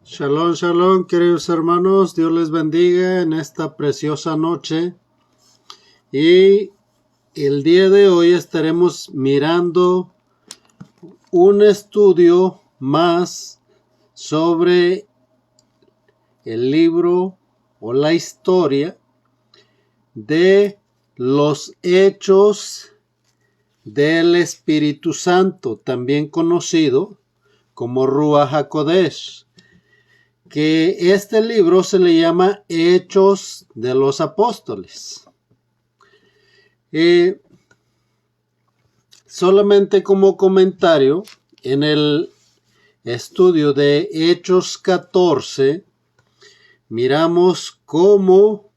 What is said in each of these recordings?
Shalom, shalom, queridos hermanos, Dios les bendiga en esta preciosa noche. Y el día de hoy estaremos mirando un estudio más sobre el libro o la historia de los hechos del Espíritu Santo, también conocido como Ruach HaKodesh, que este libro se le llama Hechos de los Apóstoles. Solamente como comentario, en el estudio de Hechos 14, miramos cómo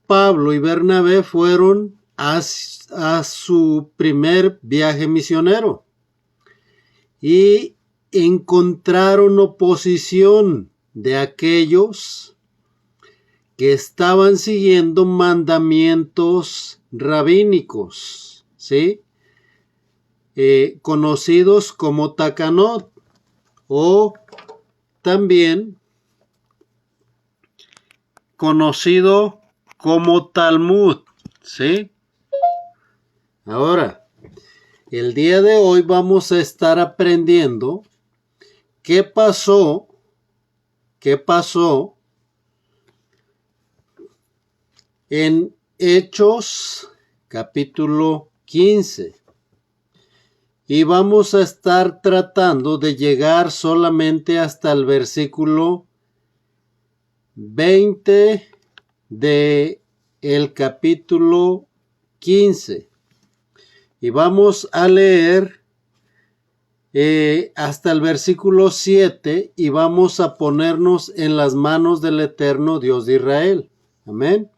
Pablo y Bernabé fueron a su primer viaje misionero y encontraron oposición de aquellos que estaban siguiendo mandamientos rabínicos, ¿sí? Conocidos como Takanot o también conocido como Talmud, ¿sí? Ahora, el día de hoy vamos a estar aprendiendo qué pasó en Hechos capítulo 15. Y vamos a estar tratando de llegar solamente hasta el versículo 20 de el capítulo 15. Y vamos a leer hasta el versículo 7 y vamos a ponernos en las manos del eterno Dios de Israel. Amén.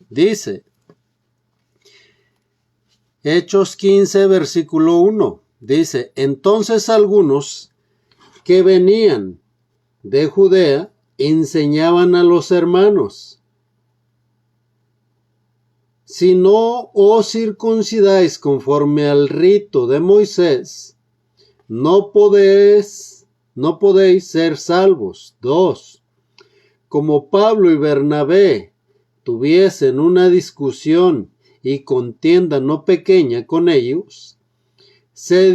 Dice, Hechos 15, versículo 1, dice, entonces algunos que venían de Judea enseñaban a los hermanos, si no os circuncidáis conforme al rito de Moisés, no podéis ser salvos. 2. Como Pablo y Bernabé tuviesen una discusión y contienda no pequeña con ellos, se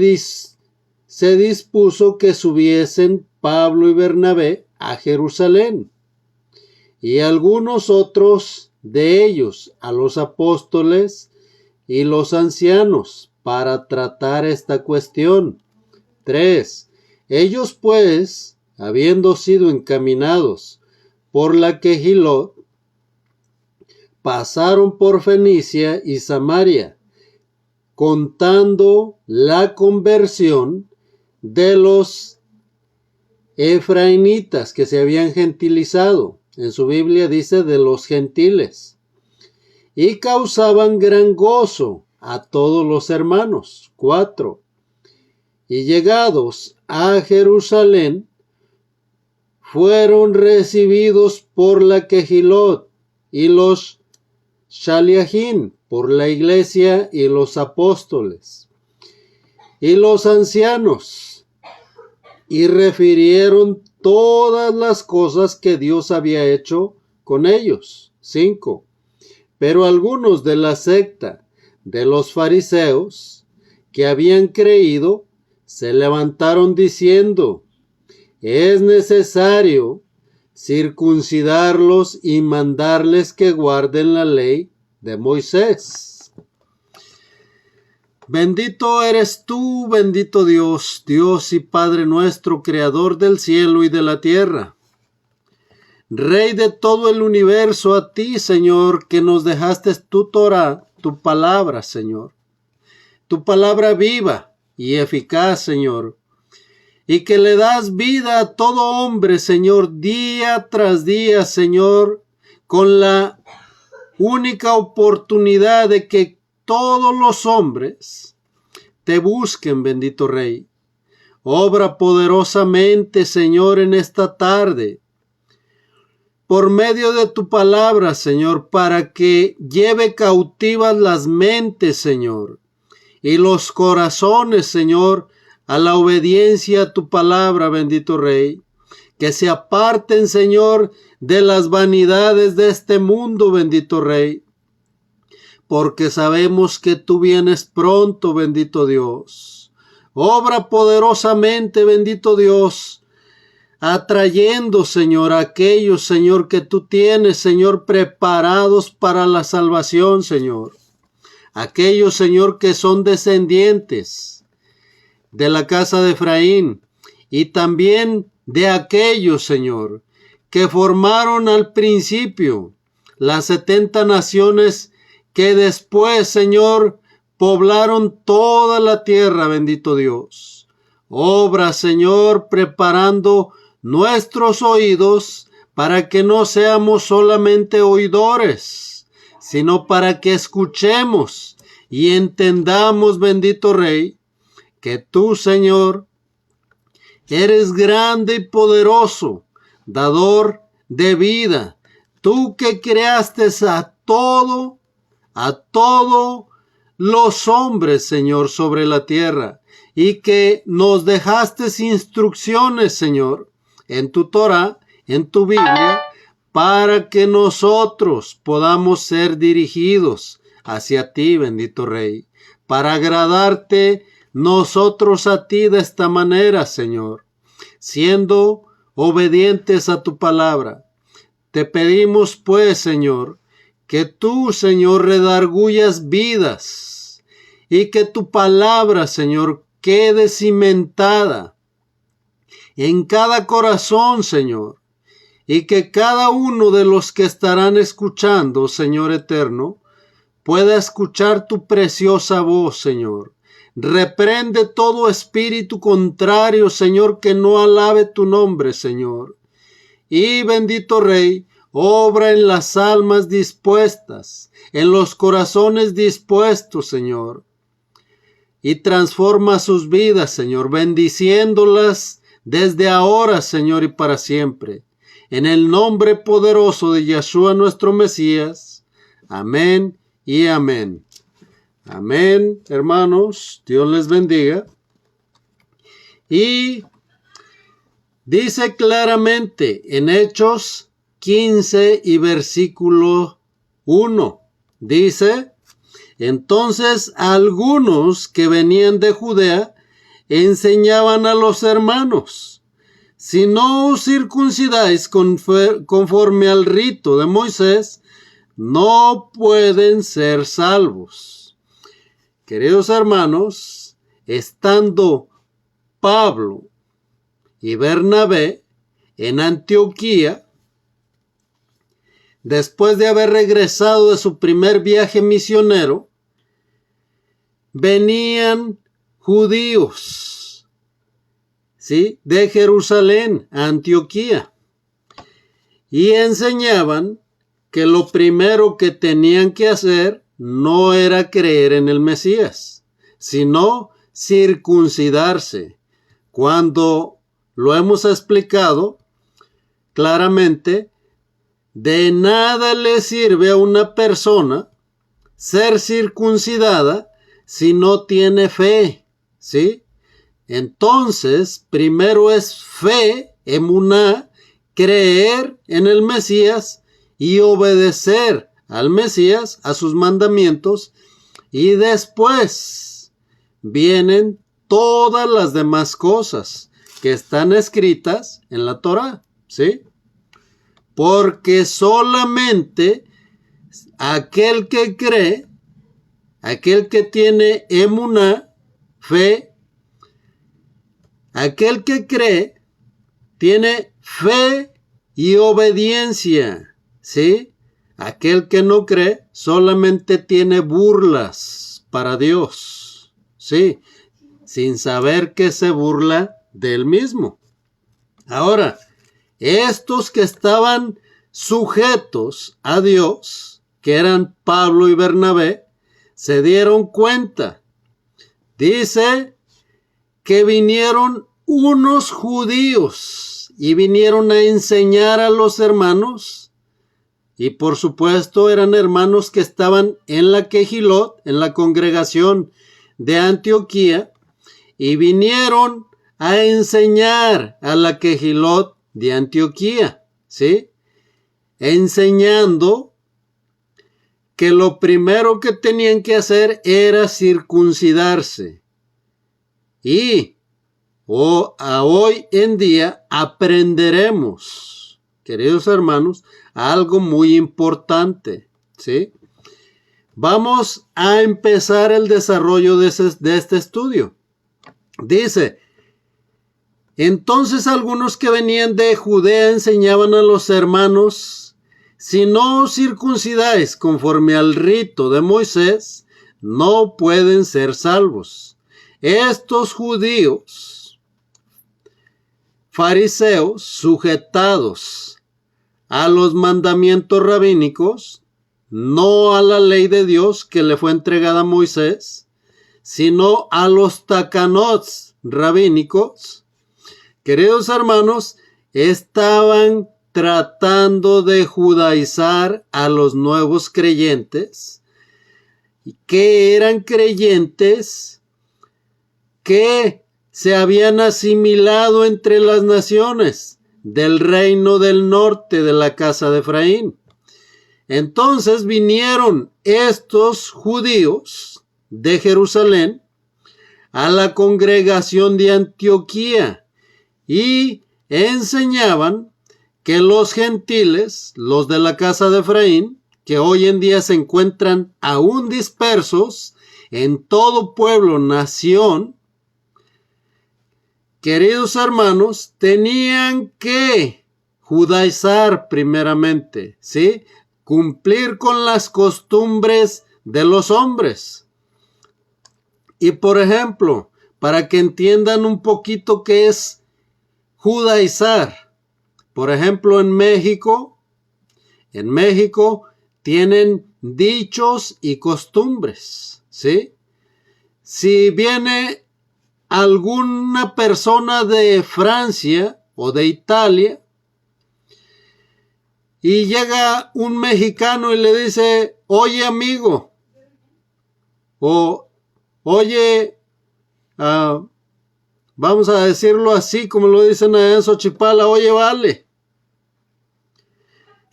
dispuso que subiesen Pablo y Bernabé a Jerusalén, y algunos otros de ellos a los apóstoles y los ancianos para tratar esta cuestión. 3. Ellos pues, habiendo sido encaminados por la Quejilot, pasaron por Fenicia y Samaria, contando la conversión de los efraimitas que se habían gentilizado. En su Biblia dice de los gentiles. Y causaban gran gozo a todos los hermanos. 4. Y llegados a Jerusalén, fueron recibidos por la Quejilot y los Shaliachim, por la iglesia y los apóstoles y los ancianos, y refirieron todas las cosas que Dios había hecho con ellos. 5. Pero algunos de la secta de los fariseos que habían creído se levantaron diciendo, es necesario circuncidarlos y mandarles que guarden la ley de Moisés. Bendito eres tú, bendito Dios, Dios y Padre nuestro, Creador del cielo y de la tierra. Rey de todo el universo, a ti, Señor, que nos dejaste tu Torah, tu palabra, Señor. Tu palabra viva y eficaz, Señor. Y que le das vida a todo hombre, Señor, día tras día, Señor, con la única oportunidad de que todos los hombres te busquen, bendito Rey. Obra poderosamente, Señor, en esta tarde, por medio de tu palabra, Señor, para que lleve cautivas las mentes, Señor, y los corazones, Señor, a la obediencia a tu palabra, bendito Rey. Que se aparten, Señor, de las vanidades de este mundo, bendito Rey. Porque sabemos que tú vienes pronto, bendito Dios. Obra poderosamente, bendito Dios, atrayendo, Señor, a aquellos, Señor, que tú tienes, Señor, preparados para la salvación, Señor. Aquellos, Señor, que son descendientes de la casa de Efraín, y también de aquellos, Señor, que formaron al principio las 70 naciones que después, Señor, poblaron toda la tierra, bendito Dios. Obra, Señor, preparando nuestros oídos para que no seamos solamente oidores, sino para que escuchemos y entendamos, bendito Rey, que tú, Señor, eres grande y poderoso, dador de vida. Tú que creaste a todos los hombres, Señor, sobre la tierra, y que nos dejaste instrucciones, Señor, en tu Torah, en tu Biblia, para que nosotros podamos ser dirigidos hacia ti, bendito Rey, para agradarte nosotros a ti de esta manera, Señor, siendo obedientes a tu palabra. Te pedimos, pues, Señor, que tú, Señor, redargullas vidas y que tu palabra, Señor, quede cimentada en cada corazón, Señor, y que cada uno de los que estarán escuchando, Señor eterno, pueda escuchar tu preciosa voz, Señor. Reprende todo espíritu contrario, Señor, que no alabe tu nombre, Señor. Y bendito Rey, obra en las almas dispuestas, en los corazones dispuestos, Señor. Y transforma sus vidas, Señor, bendiciéndolas desde ahora, Señor, y para siempre. En el nombre poderoso de Yeshua nuestro Mesías. Amén y amén. Amén, hermanos. Dios les bendiga. Y dice claramente en Hechos 15 y versículo 1. Dice: entonces algunos que venían de Judea enseñaban a los hermanos: si no os circuncidáis conforme al rito de Moisés, no pueden ser salvos. Queridos hermanos, estando Pablo y Bernabé en Antioquía, después de haber regresado de su primer viaje misionero, venían judíos, ¿sí?, de Jerusalén a Antioquía, y enseñaban que lo primero que tenían que hacer no era creer en el Mesías, sino circuncidarse, cuando lo hemos explicado claramente. De nada le sirve a una persona ser circuncidada si no tiene fe, ¿sí? Entonces, primero es fe, emuná, creer en el Mesías y obedecer al Mesías, a sus mandamientos, y después vienen todas las demás cosas que están escritas en la Torah, ¿sí? Porque solamente aquel que cree, aquel que tiene emuná, fe, aquel que cree, tiene fe y obediencia, ¿sí? Aquel que no cree solamente tiene burlas para Dios, ¿sí? Sin saber que se burla del mismo. Ahora, estos que estaban sujetos a Dios, que eran Pablo y Bernabé, se dieron cuenta. Dice que vinieron unos judíos y vinieron a enseñar a los hermanos, y por supuesto eran hermanos que estaban en la Quejilot, en la congregación de Antioquía, y vinieron a enseñar a la Quejilot de Antioquía, ¿sí? Enseñando que lo primero que tenían que hacer era circuncidarse. Y hoy en día aprenderemos, queridos hermanos, algo muy importante, ¿sí? Vamos a empezar el desarrollo de este estudio. Dice, entonces algunos que venían de Judea enseñaban a los hermanos, si no os circuncidáis conforme al rito de Moisés, no pueden ser salvos. Estos judíos, fariseos, sujetados a los mandamientos rabínicos, no a la ley de Dios que le fue entregada a Moisés, sino a los takanots rabínicos, queridos hermanos, estaban tratando de judaizar a los nuevos creyentes, que eran creyentes que se habían asimilado entre las naciones del reino del norte de la casa de Efraín. Entonces vinieron estos judíos de Jerusalén a la congregación de Antioquía y enseñaban que los gentiles, los de la casa de Efraín, que hoy en día se encuentran aún dispersos en todo pueblo, nación, queridos hermanos, tenían que judaizar primeramente, ¿sí? Cumplir con las costumbres de los hombres. Y por ejemplo, para que entiendan un poquito qué es judaizar, por ejemplo, en México tienen dichos y costumbres, ¿sí? Si viene alguna persona de Francia o de Italia y llega un mexicano y le dice, oye amigo, o oye, vamos a decirlo así como lo dicen allá en Xochipala, oye vale,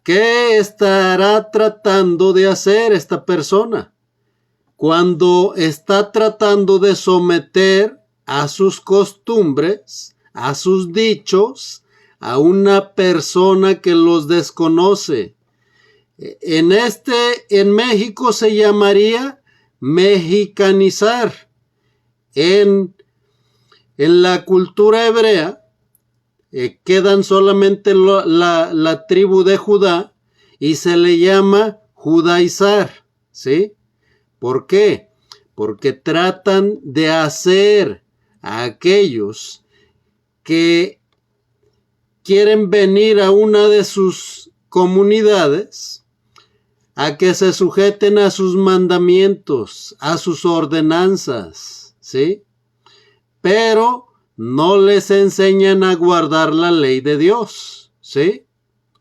¿qué estará tratando de hacer esta persona cuando está tratando de someter a sus costumbres, a sus dichos, a una persona que los desconoce? En México se llamaría mexicanizar. En la cultura hebrea quedan solamente la tribu de Judá y se le llama judaizar, ¿sí? ¿Por qué? Porque tratan de hacer a aquellos que quieren venir a una de sus comunidades a que se sujeten a sus mandamientos, a sus ordenanzas, ¿sí? Pero no les enseñan a guardar la ley de Dios, ¿sí?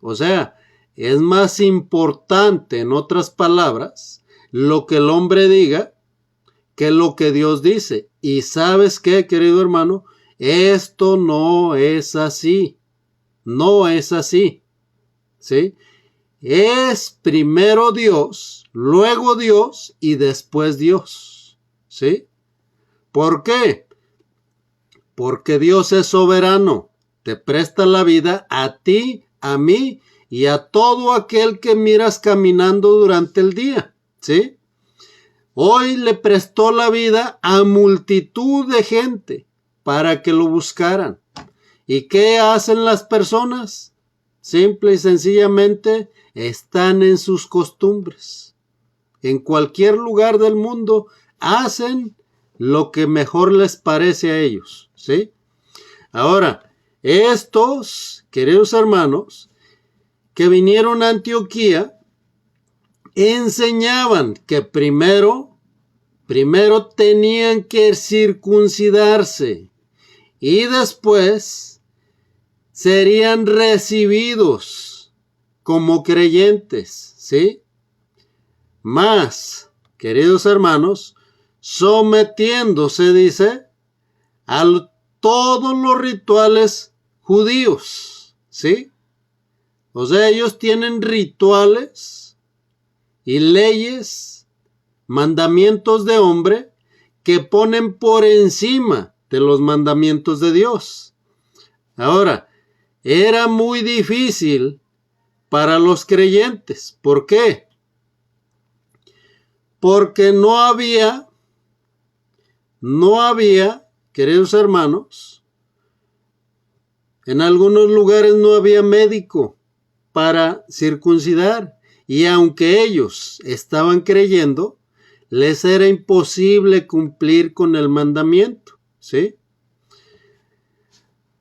O sea, es más importante, en otras palabras, lo que el hombre diga que lo que Dios dice. Y ¿sabes qué, querido hermano? Esto no es así. No es así, ¿sí? Es primero Dios, luego Dios y después Dios, ¿sí? ¿Por qué? Porque Dios es soberano, te presta la vida a ti, a mí y a todo aquel que miras caminando durante el día, ¿sí? Hoy le prestó la vida a multitud de gente para que lo buscaran. ¿Y qué hacen las personas? Simple y sencillamente están en sus costumbres. En cualquier lugar del mundo hacen lo que mejor les parece a ellos, ¿sí? Ahora, estos, queridos hermanos, que vinieron a Antioquía, enseñaban que primero tenían que circuncidarse y después serían recibidos como creyentes, ¿sí? Más, queridos hermanos, sometiéndose, dice, a todos los rituales judíos, ¿sí? O sea, ellos tienen rituales y leyes, mandamientos de hombre que ponen por encima de los mandamientos de Dios. Ahora, era muy difícil para los creyentes. ¿Por qué? Porque no había, queridos hermanos, en algunos lugares no había médico para circuncidar. Y aunque ellos estaban creyendo, les era imposible cumplir con el mandamiento, ¿sí?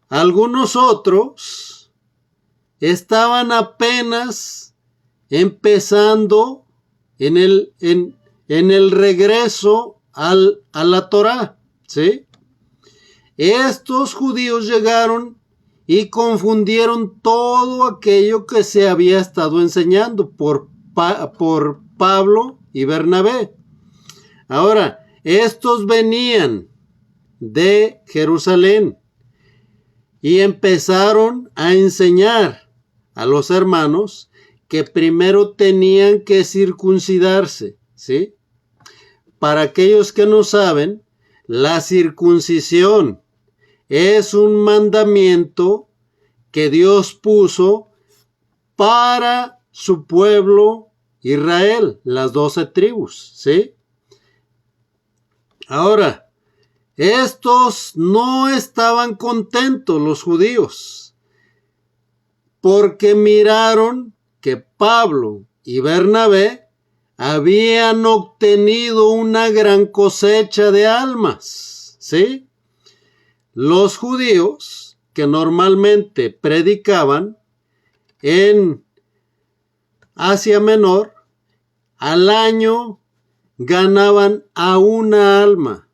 Algunos otros estaban apenas empezando en el regreso a la Torá, ¿sí? Estos judíos llegaron y confundieron todo aquello que se había estado enseñando por Pablo y Bernabé. Ahora, estos venían de Jerusalén y empezaron a enseñar a los hermanos que primero tenían que circuncidarse, ¿sí? Para aquellos que no saben, la circuncisión es un mandamiento que Dios puso para su pueblo Israel, las 12 tribus, ¿sí? Ahora, estos no estaban contentos, los judíos, porque miraron que Pablo y Bernabé habían obtenido una gran cosecha de almas, ¿sí? Los judíos que normalmente predicaban en Asia Menor, al año ganaban a una alma,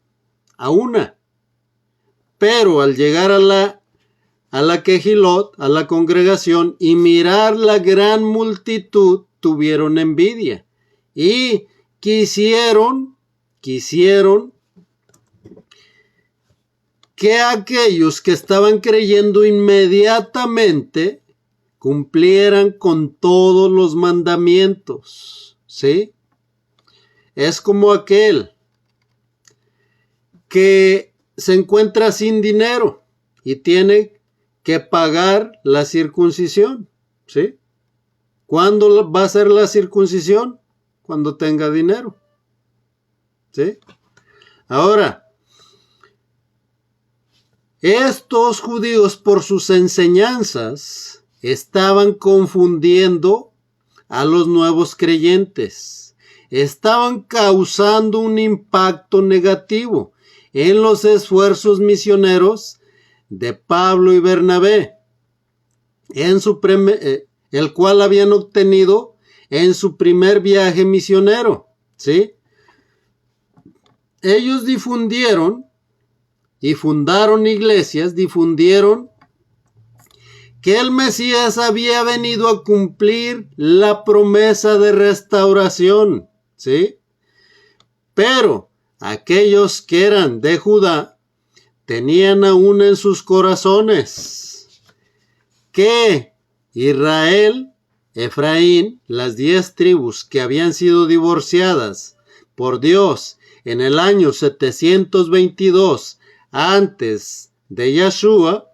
a una. Pero al llegar a la Quejilot, a la congregación, y mirar la gran multitud, tuvieron envidia. Y quisieron que aquellos que estaban creyendo inmediatamente cumplieran con todos los mandamientos, ¿sí? Es como aquel que se encuentra sin dinero y tiene que pagar la circuncisión, ¿sí? ¿Cuándo va a ser la circuncisión? Cuando tenga dinero, ¿sí? Ahora, estos judíos por sus enseñanzas estaban confundiendo a los nuevos creyentes. Estaban causando un impacto negativo en los esfuerzos misioneros de Pablo y Bernabé, el cual habían obtenido en su primer viaje misionero, ¿sí? Ellos difundieron y fundaron iglesias, difundieron que el Mesías había venido a cumplir la promesa de restauración, ¿sí? Pero aquellos que eran de Judá tenían aún en sus corazones que Israel, Efraín, las 10 tribus que habían sido divorciadas por Dios en el año 722 antes de Yeshua,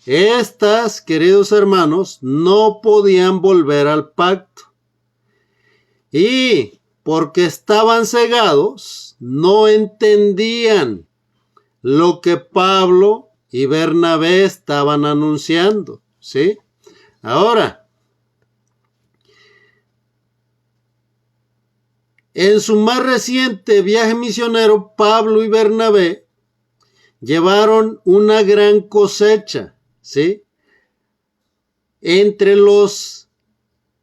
estas, queridos hermanos, no podían volver al pacto. Y porque estaban cegados, no entendían lo que Pablo y Bernabé estaban anunciando, ¿sí? Ahora, en su más reciente viaje misionero, Pablo y Bernabé llevaron una gran cosecha, ¿sí? Entre los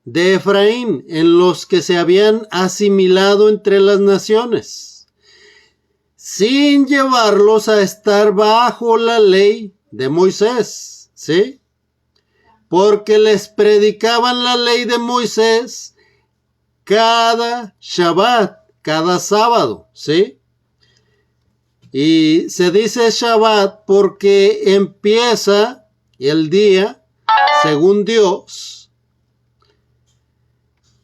de Efraín, en los que se habían asimilado entre las naciones, sin llevarlos a estar bajo la ley de Moisés, ¿sí? Porque les predicaban la ley de Moisés cada Shabbat, cada sábado, ¿sí? Y se dice Shabbat porque empieza el día, según Dios,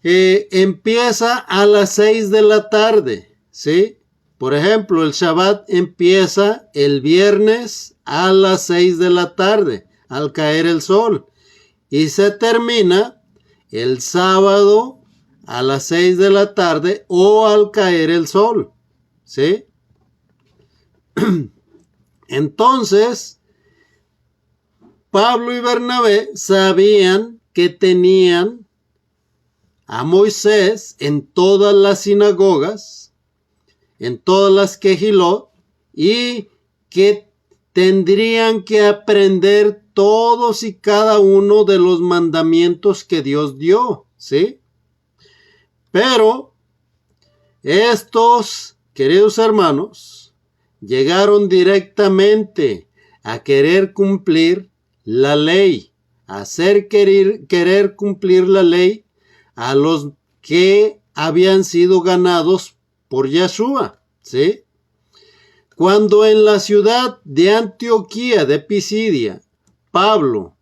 empieza a las 6 de la tarde, ¿sí? Por ejemplo, el Shabbat empieza el viernes a las 6 de la tarde, al caer el sol, y se termina el sábado a las 6 de la tarde o al caer el sol, ¿sí? Entonces, Pablo y Bernabé sabían que tenían a Moisés en todas las sinagogas, en todas las quejilot, y que tendrían que aprender todos y cada uno de los mandamientos que Dios dio, ¿sí? Pero estos, queridos hermanos, llegaron directamente a querer cumplir la ley, a hacer querer cumplir la ley a los que habían sido ganados por Yeshua, ¿sí? Cuando en la ciudad de Antioquía de Pisidia, Pablo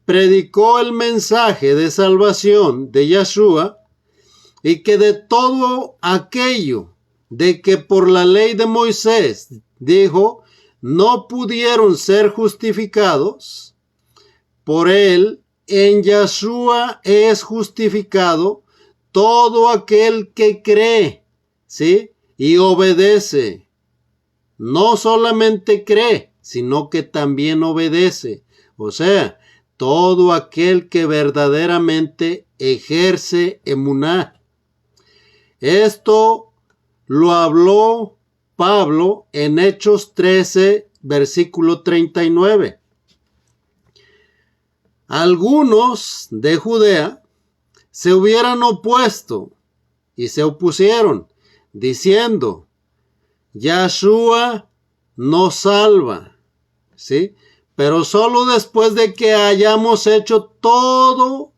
predicó el mensaje de salvación de Yeshua, y que de todo aquello de que por la ley de Moisés, dijo, no pudieron ser justificados, por él en Yeshua es justificado todo aquel que cree, ¿sí? Y obedece. No solamente cree, sino que también obedece. O sea, todo aquel que verdaderamente ejerce emuná. Esto lo habló Pablo en Hechos 13, versículo 39. Algunos de Judea se hubieran opuesto y se opusieron, diciendo, Yeshua nos salva, ¿sí? Pero solo después de que hayamos hecho todo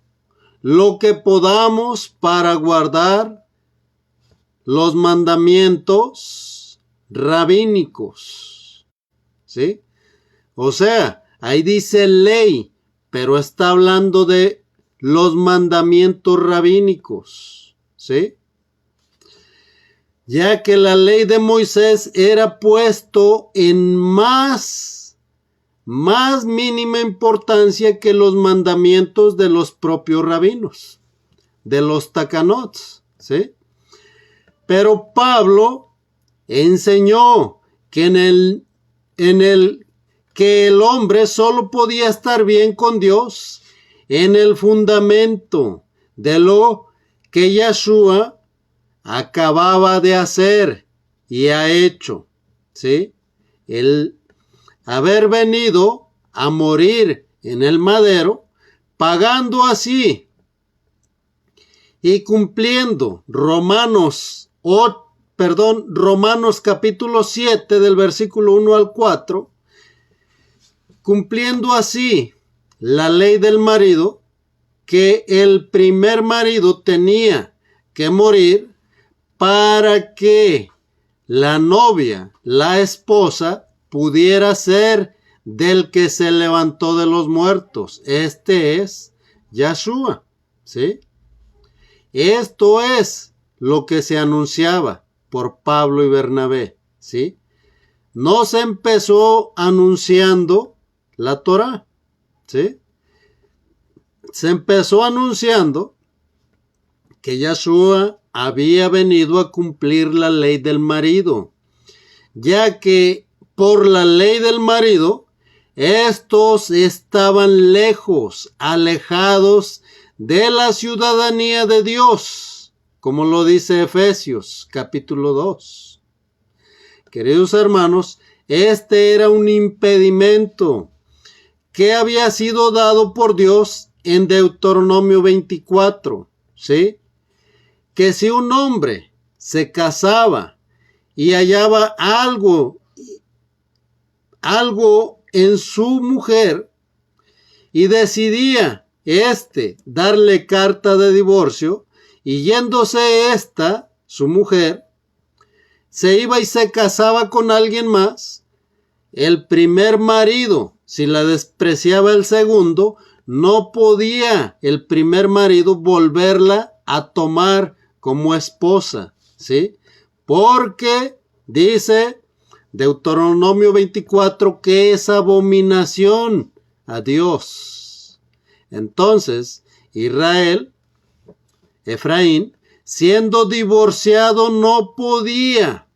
lo que podamos para guardar los mandamientos rabínicos, ¿sí? O sea, ahí dice ley, pero está hablando de los mandamientos rabínicos, ¿sí? Ya que la ley de Moisés era puesto en más mínima importancia que los mandamientos de los propios rabinos, de los takanots, ¿sí? Pero Pablo enseñó que que el hombre solo podía estar bien con Dios en el fundamento de lo que Yeshua acababa de hacer y ha hecho, ¿sí? El haber venido a morir en el madero, pagando así y cumpliendo Romanos capítulo 7 del versículo 1 al 4, cumpliendo así la ley del marido, que el primer marido tenía que morir para que la novia, la esposa, pudiera ser del que se levantó de los muertos. Este es Yeshua, ¿sí? Esto es lo que se anunciaba por Pablo y Bernabé, ¿sí? No se empezó anunciando la Torá, ¿sí? Se empezó anunciando que Yeshua había venido a cumplir la ley del marido, ya que por la ley del marido, estos estaban lejos, alejados de la ciudadanía de Dios, como lo dice Efesios capítulo 2. Queridos hermanos, este era un impedimento que había sido dado por Dios en Deuteronomio 24, ¿sí? Que si un hombre se casaba y hallaba algo en su mujer y decidía darle carta de divorcio, y yéndose su mujer, se iba y se casaba con alguien más, el primer marido, si la despreciaba el segundo, no podía el primer marido volverla a tomar como esposa, ¿sí? Porque dice Deuteronomio 24 que es abominación a Dios. Entonces, Efraín, siendo divorciado, no podía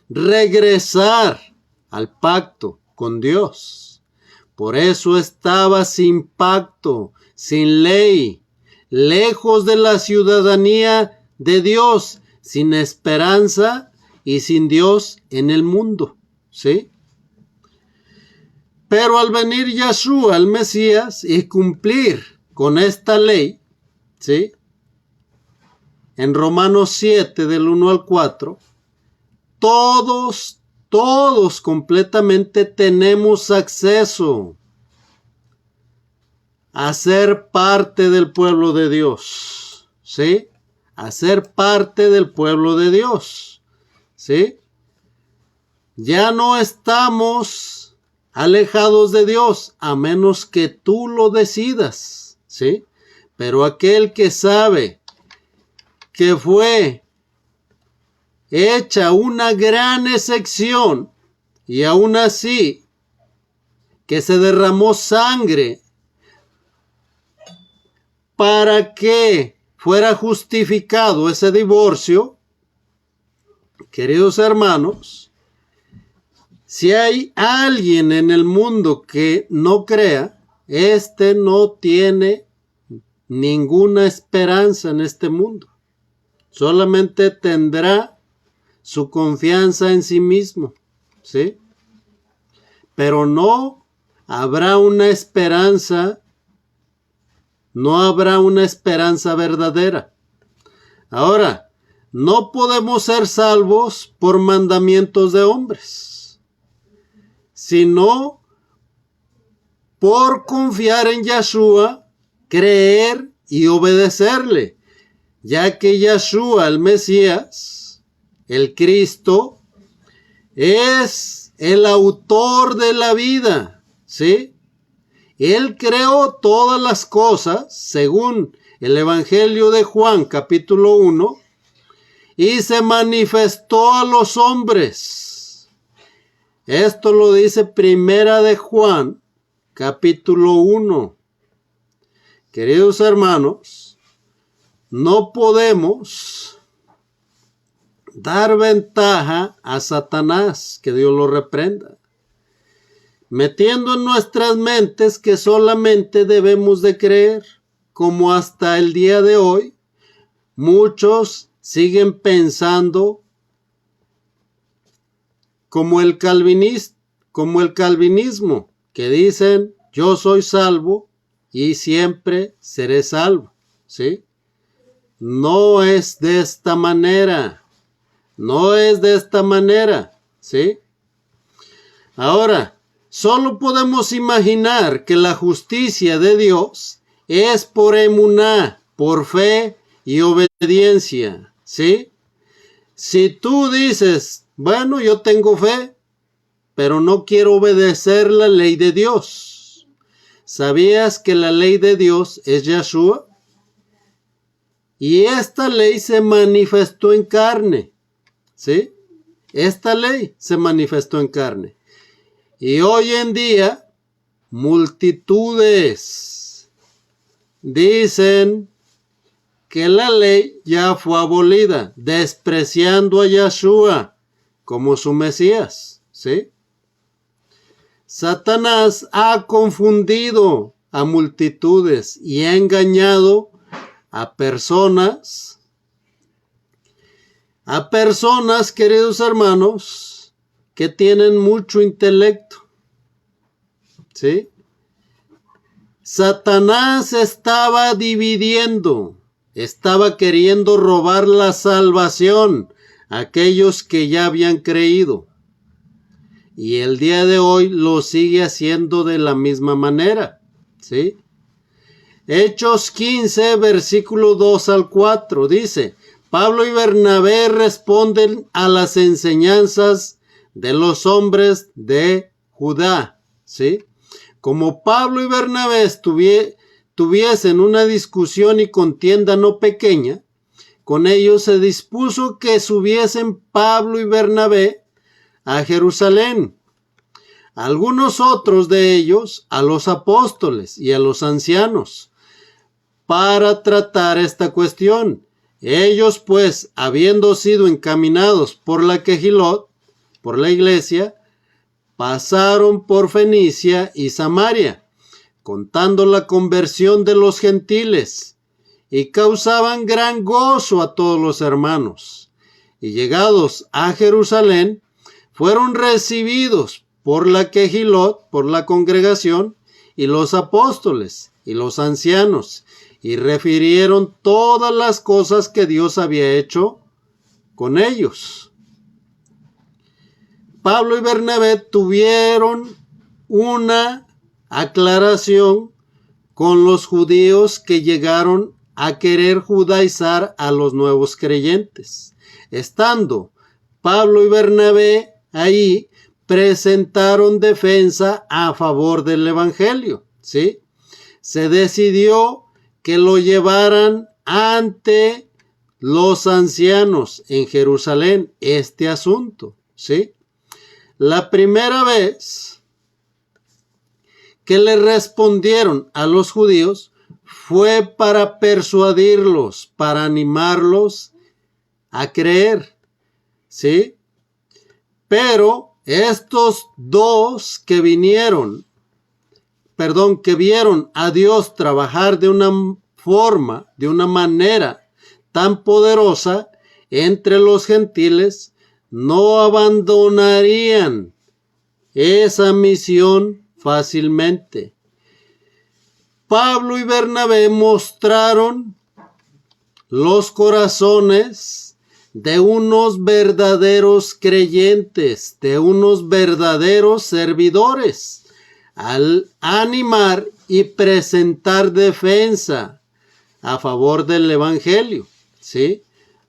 regresar al pacto con Dios. Por eso estaba sin pacto, sin ley, lejos de la ciudadanía de Dios, sin esperanza y sin Dios en el mundo, ¿sí? Pero al venir Yeshua, el Mesías, y cumplir con esta ley, ¿sí? En Romanos 7, del 1 al 4, todos completamente tenemos acceso a ser parte del pueblo de Dios, ¿sí? A ser parte del pueblo de Dios, ¿sí? Ya no estamos alejados de Dios, a menos que tú lo decidas, ¿sí? Pero aquel que sabe que fue hecha una gran excepción y aún así que se derramó sangre para que fuera justificado ese divorcio, queridos hermanos, si hay alguien en el mundo que no crea, este no tiene ninguna esperanza en este mundo. Solamente tendrá su confianza en sí mismo, ¿sí? Pero no habrá una esperanza verdadera. Ahora, no podemos ser salvos por mandamientos de hombres, sino por confiar en Yeshua, creer y obedecerle, ya que Yeshua, el Mesías, el Cristo, es el autor de la vida, ¿sí? Él creó todas las cosas, según el Evangelio de Juan, capítulo 1, y se manifestó a los hombres. Esto lo dice Primera de Juan, capítulo 1. Queridos hermanos, no podemos dar ventaja a Satanás, que Dios lo reprenda, metiendo en nuestras mentes que solamente debemos de creer, como hasta el día de hoy muchos siguen pensando como el calvinismo, que dicen yo soy salvo y siempre seré salvo, ¿sí? No es de esta manera. No es de esta manera, ¿sí? Ahora, solo podemos imaginar que la justicia de Dios es por emuná, por fe y obediencia, ¿sí? Si tú dices, bueno, yo tengo fe, pero no quiero obedecer la ley de Dios. ¿Sabías que la ley de Dios es Yeshua? Y esta ley se manifestó en carne, ¿sí? Esta ley se manifestó en carne. Y hoy en día, multitudes dicen que la ley ya fue abolida, despreciando a Yeshua como su Mesías, ¿sí? Satanás ha confundido a multitudes y ha engañado a personas, queridos hermanos, que tienen mucho intelecto, ¿sí? Satanás estaba dividiendo, estaba queriendo robar la salvación a aquellos que ya habían creído. Y el día de hoy lo sigue haciendo de la misma manera, ¿sí? Hechos 15, versículo 2 al 4, dice: Pablo y Bernabé responden a las enseñanzas de los hombres de Judá, ¿sí? Como Pablo y Bernabé tuviesen una discusión y contienda no pequeña, con ellos se dispuso que subiesen Pablo y Bernabé a Jerusalén. Algunos otros de ellos a los apóstoles y a los ancianos para tratar esta cuestión. Ellos pues, habiendo sido encaminados por la Quejilot, por la iglesia, pasaron por Fenicia y Samaria, contando la conversión de los gentiles, y causaban gran gozo a todos los hermanos. Y llegados a Jerusalén, fueron recibidos por la Quejilot, por la congregación, y los apóstoles, y los ancianos, y refirieron todas las cosas que Dios había hecho con ellos. Pablo y Bernabé tuvieron una aclaración con los judíos que llegaron a querer judaizar a los nuevos creyentes. Estando Pablo y Bernabé ahí, presentaron defensa a favor del evangelio, ¿sí? Se decidió que lo llevaran ante los ancianos en Jerusalén, este asunto, ¿sí? La primera vez que le respondieron a los judíos fue para persuadirlos, para animarlos a creer, ¿sí? Pero estos dos que vieron a Dios trabajar de una forma, de una manera tan poderosa entre los gentiles, no abandonarían esa misión fácilmente. Pablo y Bernabé mostraron los corazones de unos verdaderos creyentes, de unos verdaderos servidores, al animar y presentar defensa a favor del evangelio, ¿sí?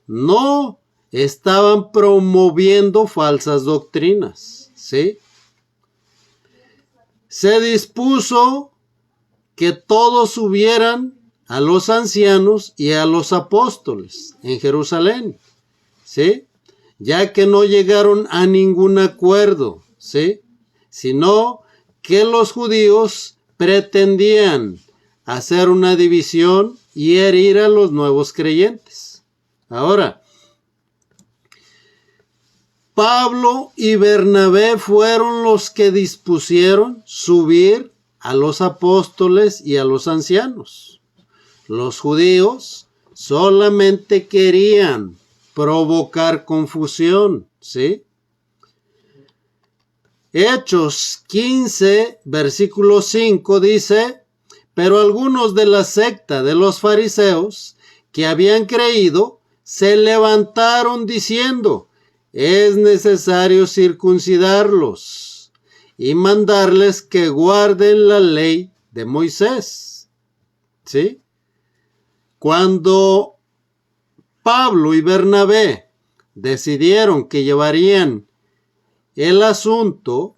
No estaban promoviendo falsas doctrinas, ¿sí? Se dispuso que todos subieran a los ancianos y a los apóstoles en Jerusalén, ¿sí? Ya que no llegaron a ningún acuerdo, ¿sí? Sino que los judíos pretendían hacer una división y herir a los nuevos creyentes. Ahora, Pablo y Bernabé fueron los que dispusieron subir a los apóstoles y a los ancianos. Los judíos solamente querían provocar confusión, ¿sí? Hechos 15, versículo 5 dice: pero algunos de la secta de los fariseos que habían creído se levantaron diciendo: es necesario circuncidarlos y mandarles que guarden la ley de Moisés, ¿sí? Cuando Pablo y Bernabé decidieron que llevarían el asunto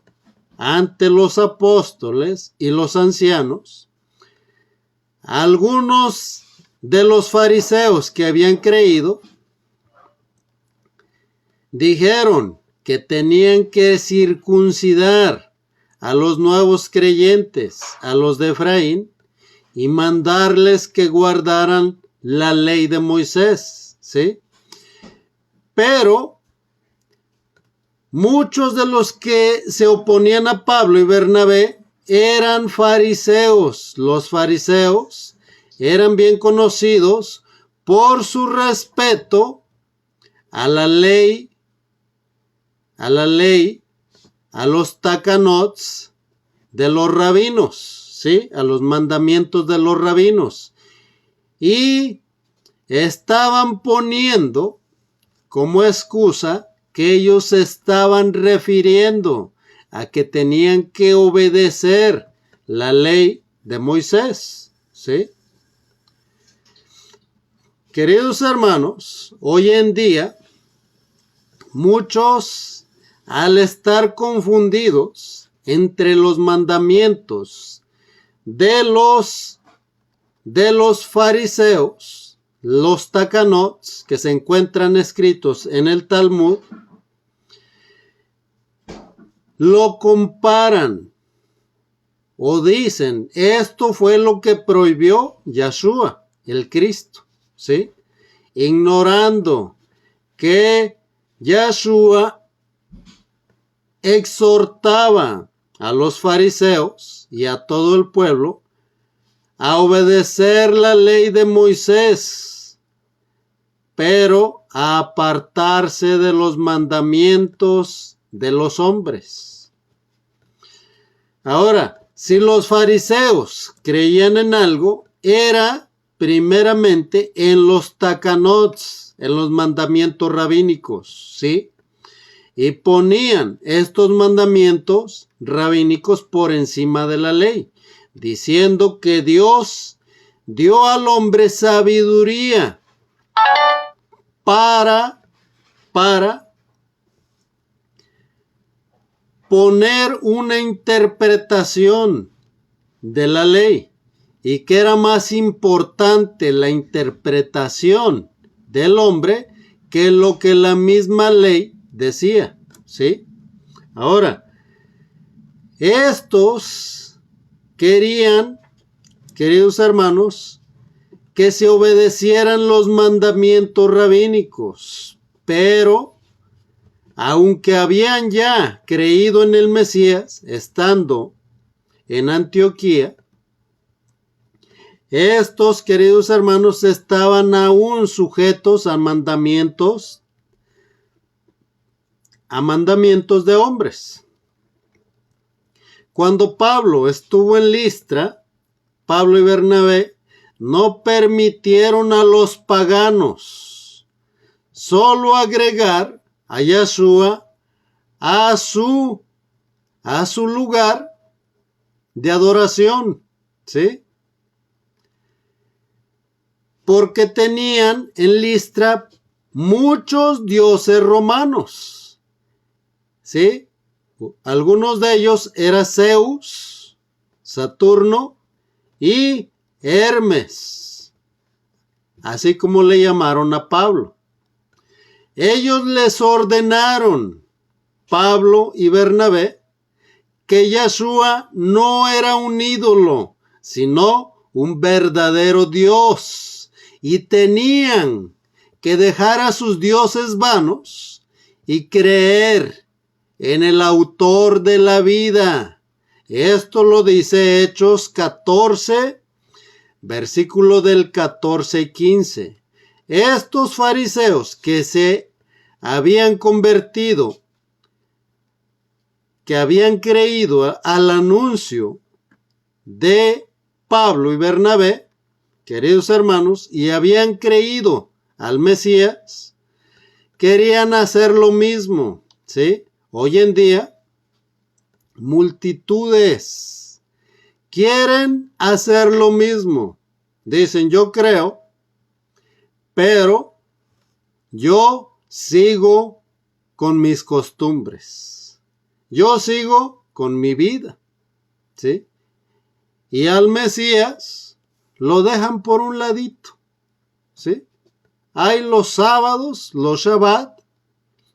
ante los apóstoles y los ancianos, algunos de los fariseos que habían creído dijeron que tenían que circuncidar a los nuevos creyentes, a los de Efraín, y mandarles que guardaran la ley de Moisés, ¿sí? Pero muchos de los que se oponían a Pablo y Bernabé eran fariseos. Los fariseos eran bien conocidos por su respeto a la ley, a los takanots de los rabinos, ¿sí? A los mandamientos de los rabinos. Y estaban poniendo como excusa que ellos se estaban refiriendo a que tenían que obedecer la ley de Moisés, ¿sí? Queridos hermanos, hoy en día, muchos, al estar confundidos entre los mandamientos de los fariseos, los takanots, que se encuentran escritos en el Talmud, lo comparan o dicen, esto fue lo que prohibió Yahshua, el Cristo, ¿sí? Ignorando que Yahshua exhortaba a los fariseos y a todo el pueblo a obedecer la ley de Moisés, pero a apartarse de los mandamientos de los hombres. Ahora, si los fariseos creían en algo, era primeramente en los takanots, en los mandamientos rabínicos, ¿sí? Y ponían estos mandamientos rabínicos por encima de la ley, diciendo que Dios dio al hombre sabiduría para poner una interpretación de la ley y que era más importante la interpretación del hombre que lo que la misma ley decía, ¿sí? Ahora, estos querían, queridos hermanos, que se obedecieran los mandamientos rabínicos, pero aunque habían ya creído en el Mesías, estando en Antioquía, estos, queridos hermanos, estaban aún sujetos a mandamientos de hombres. Cuando Pablo estuvo en Listra, Pablo y Bernabé no permitieron a los paganos solo agregar a Yahshua a su lugar de adoración, ¿sí? Porque tenían en Listra muchos dioses romanos, ¿sí? Algunos de ellos eran Zeus, Saturno y Hermes, así como le llamaron a Pablo. Ellos les ordenaron, Pablo y Bernabé, que Yahshua no era un ídolo, sino un verdadero Dios, y tenían que dejar a sus dioses vanos y creer en el autor de la vida. Esto lo dice Hechos 14, versículo del 14 y 15. Estos fariseos que se habían convertido, que habían creído al anuncio de Pablo y Bernabé, queridos hermanos, y habían creído al Mesías, querían hacer lo mismo, ¿sí? Hoy en día, multitudes quieren hacer lo mismo. Dicen, yo creo, pero yo sigo con mis costumbres. Yo sigo con mi vida, ¿sí? Y al Mesías lo dejan por un ladito, ¿sí? Hay los sábados, los Shabbat,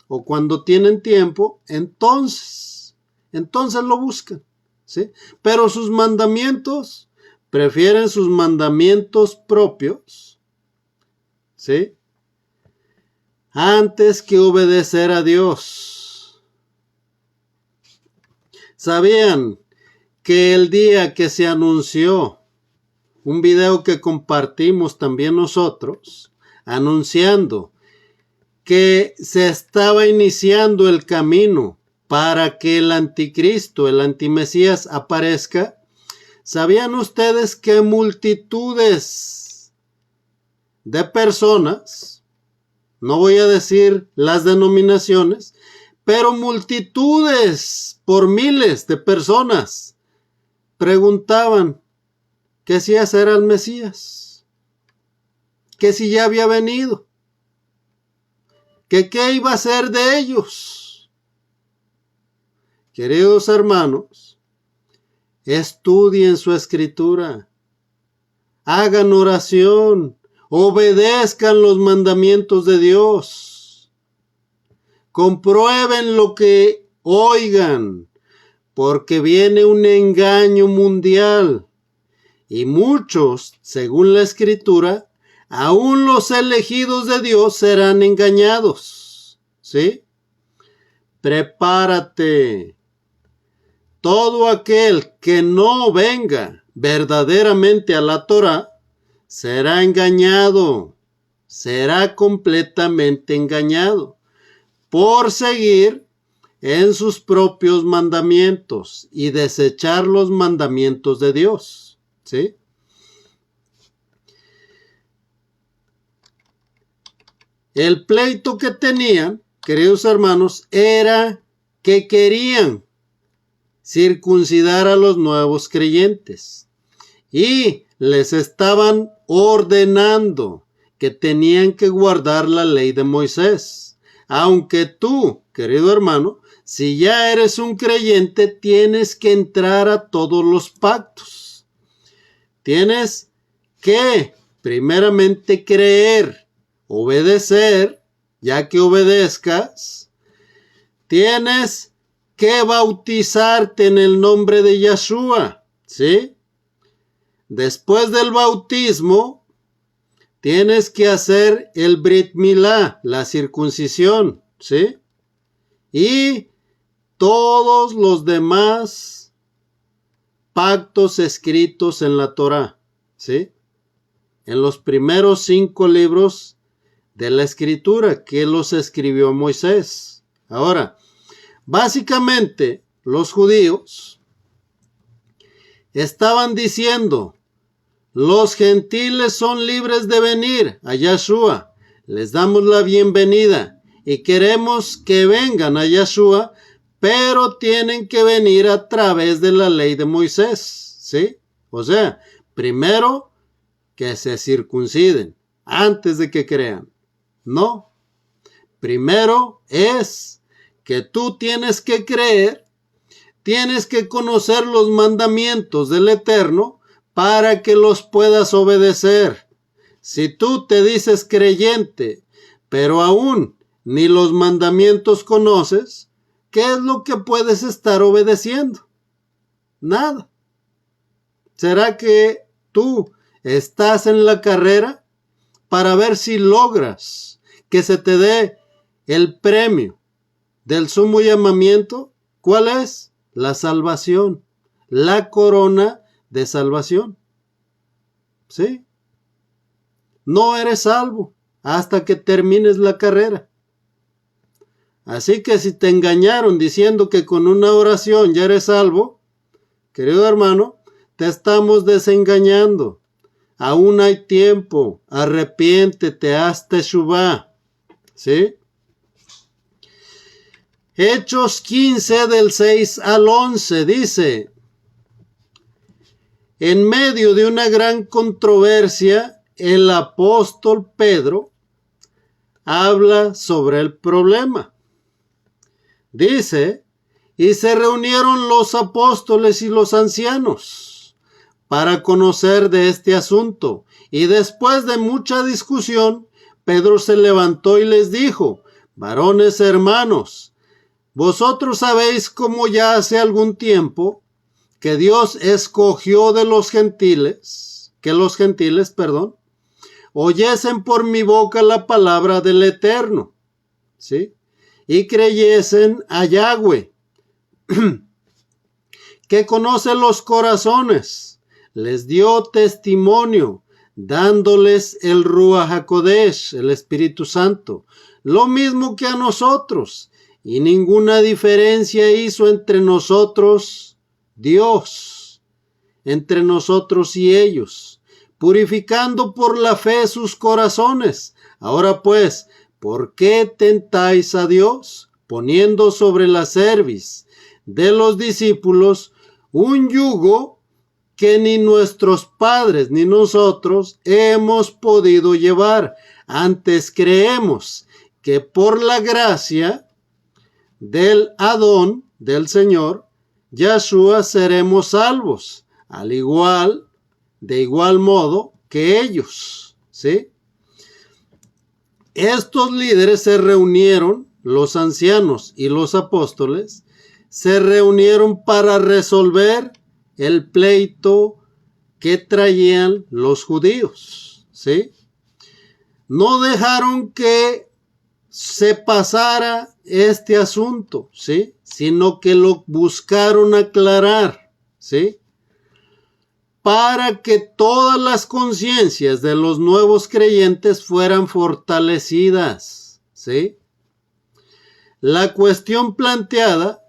o cuando tienen tiempo, entonces lo buscan, ¿sí? Pero sus mandamientos, prefieren sus mandamientos propios, ¿sí? Antes que obedecer a Dios. ¿Sabían que el día que se anunció un video que compartimos también nosotros, anunciando que se estaba iniciando el camino para que el anticristo, el antimesías aparezca? ¿Sabían ustedes que multitudes de personas, no voy a decir las denominaciones, pero multitudes por miles de personas preguntaban que si ese era el Mesías? que si ya había venido, que qué iba a ser de ellos. Queridos hermanos, estudien su escritura, hagan oración, obedezcan los mandamientos de Dios, comprueben lo que oigan, porque viene un engaño mundial y muchos, según la escritura, aún los elegidos de Dios serán engañados. ¿Sí? Prepárate. Todo aquel que no venga verdaderamente a la Torá será engañado, será completamente engañado por seguir en sus propios mandamientos y desechar los mandamientos de Dios. ¿Sí? El pleito que tenían, queridos hermanos, era que querían circuncidar a los nuevos creyentes y les estaban ordenando que tenían que guardar la ley de Moisés. Aunque tú, querido hermano, si ya eres un creyente, tienes que entrar a todos los pactos. Tienes que, primeramente, creer, obedecer, ya que obedezcas, tienes que bautizarte en el nombre de Yeshua, ¿sí? Después del bautismo, tienes que hacer el Brit Milá, la circuncisión, ¿sí? Y todos los demás pactos escritos en la Torá, ¿sí? En los primeros 5 libros de la escritura que los escribió Moisés. Ahora, básicamente, los judíos estaban diciendo, los gentiles son libres de venir a Yeshua, les damos la bienvenida y queremos que vengan a Yeshua, pero tienen que venir a través de la ley de Moisés, ¿sí? O sea, primero que se circunciden antes de que crean. No, primero es que tú tienes que creer, tienes que conocer los mandamientos del Eterno para que los puedas obedecer. Si tú te dices creyente, pero aún ni los mandamientos conoces, ¿qué es lo que puedes estar obedeciendo? Nada. ¿Será que tú estás en la carrera para ver si logras que se te dé el premio del sumo llamamiento? ¿Cuál es? La salvación, la corona de salvación. ¿Sí? No eres salvo hasta que termines la carrera. Así que si te engañaron diciendo que con una oración ya eres salvo, querido hermano, te estamos desengañando. Aún hay tiempo, arrepiéntete, haz teshuvá. ¿Sí? Hechos 15 del 6 al 11 dice, en medio de una gran controversia, el apóstol Pedro habla sobre el problema. Dice, y se reunieron los apóstoles y los ancianos para conocer de este asunto. Y después de mucha discusión, Pedro se levantó y les dijo, varones hermanos, vosotros sabéis cómo ya hace algún tiempo que Dios escogió de los gentiles, oyesen por mi boca la palabra del Eterno, ¿sí? Y creyesen a Yahweh, que conoce los corazones, les dio testimonio, dándoles el Ruach HaKodesh, el Espíritu Santo, lo mismo que a nosotros, y ninguna diferencia hizo entre nosotros Dios, entre nosotros y ellos, purificando por la fe sus corazones. Ahora pues, ¿por qué tentáis a Dios, poniendo sobre la cerviz de los discípulos un yugo que ni nuestros padres ni nosotros hemos podido llevar. Antes creemos que por la gracia del Adón, del Señor, Yahshua, seremos salvos, de igual modo que ellos, ¿sí? Estos líderes se reunieron, los ancianos y los apóstoles, se reunieron para resolver el pleito que traían los judíos, ¿sí? No dejaron que se pasara este asunto, ¿sí? Sino que lo buscaron aclarar, ¿sí? Para que todas las conciencias de los nuevos creyentes fueran fortalecidas, ¿sí? La cuestión planteada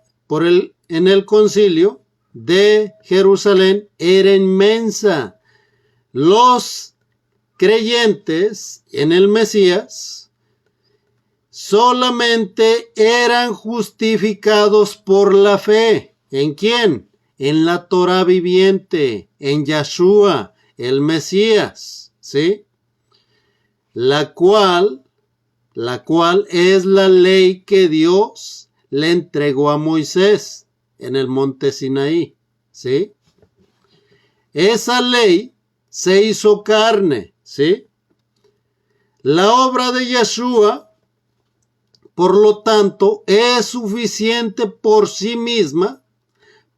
en el concilio de Jerusalén era inmensa. Los creyentes en el Mesías solamente eran justificados por la fe. ¿En quién? En la Torá viviente, en Yahshua, el Mesías, ¿sí? La cual es la ley que Dios le entregó a Moisés en el monte Sinaí, ¿sí? Esa ley se hizo carne, ¿sí? La obra de Yahshua, por lo tanto, es suficiente por sí misma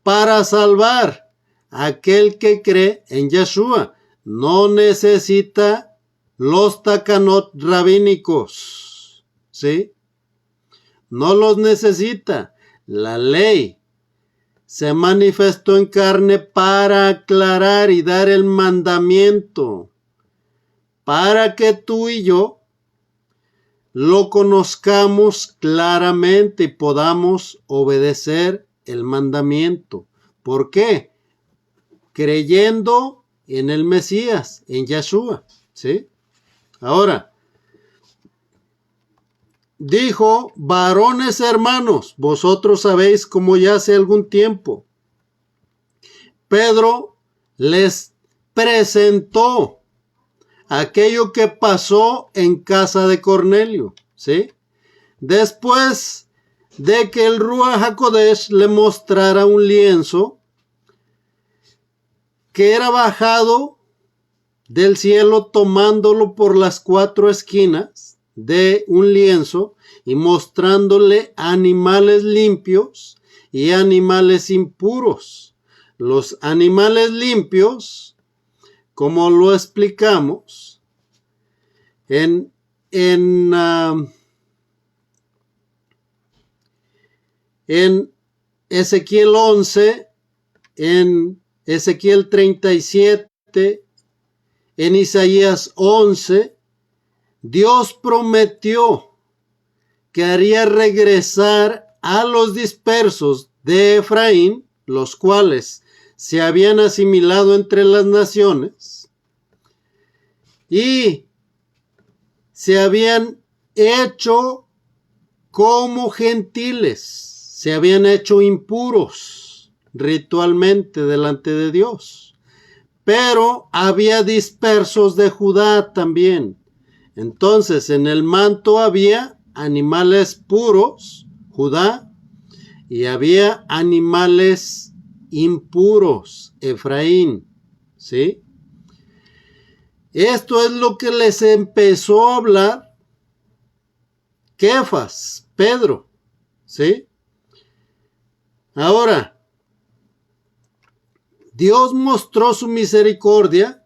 para salvar a aquel que cree en Yahshua. No necesita los takanot rabínicos, ¿sí? No los necesita. La ley se manifestó en carne para aclarar y dar el mandamiento, para que tú y yo lo conozcamos claramente y podamos obedecer el mandamiento. ¿Por qué? Creyendo en el Mesías, en Yahshua, ¿sí? Ahora, dijo: varones hermanos, vosotros sabéis como ya hace algún tiempo Pedro les presentó aquello que pasó en casa de Cornelio, ¿sí? Después de que el Ruach HaKodesh le mostrara un lienzo que era bajado del cielo, tomándolo por las 4 esquinas de un lienzo y mostrándole animales limpios y animales impuros. Los animales limpios, como lo explicamos en Ezequiel 11, en Ezequiel 37, en Isaías 11, Dios prometió que haría regresar a los dispersos de Efraín, los cuales se habían asimilado entre las naciones y se habían hecho como gentiles, se habían hecho impuros ritualmente delante de Dios. Pero había dispersos de Judá también. Entonces en el manto había animales puros, Judá, y había animales impuros, Efraín, ¿sí? Esto es lo que les empezó a hablar Kefas, Pedro, ¿sí? Ahora, Dios mostró su misericordia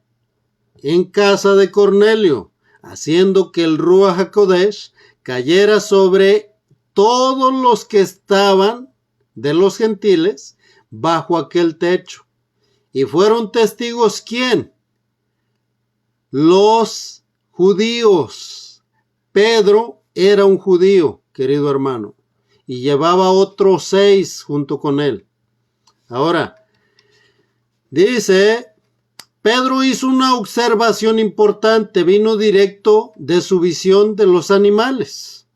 en casa de Cornelio, haciendo que el Ruach HaKodesh cayera sobre todos los que estaban de los gentiles bajo aquel techo. Y fueron testigos, ¿quién? Los judíos. Pedro era un judío, querido hermano, y llevaba otros 6 junto con él. Ahora, dice, Pedro hizo una observación importante, vino directo de su visión de los animales,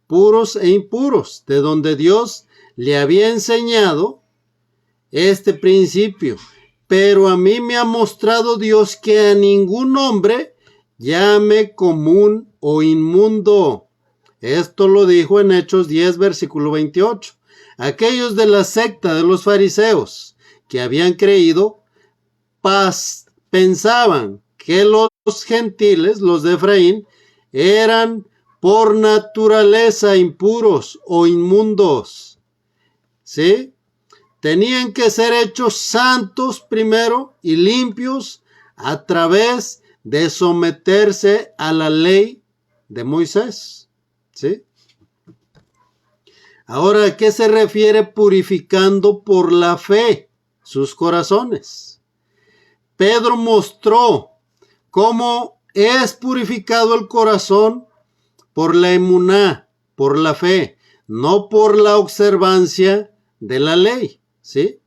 puros e impuros, de donde Dios le había enseñado este principio. pero a mí me ha mostrado Dios que a ningún hombre llame común o inmundo. Esto lo dijo en Hechos 10, versículo 28. Aquellos de la secta de los fariseos que habían creído pensaban que los gentiles, los de Efraín, eran por naturaleza impuros o inmundos. ¿Sí? Tenían que ser hechos santos primero y limpios a través de someterse a la ley de Moisés. ¿Sí? Ahora, ¿a qué se refiere purificando por la fe sus corazones? Pedro mostró cómo es purificado el corazón por la emuná, por la fe, no por la observancia de la ley. ¿Sí?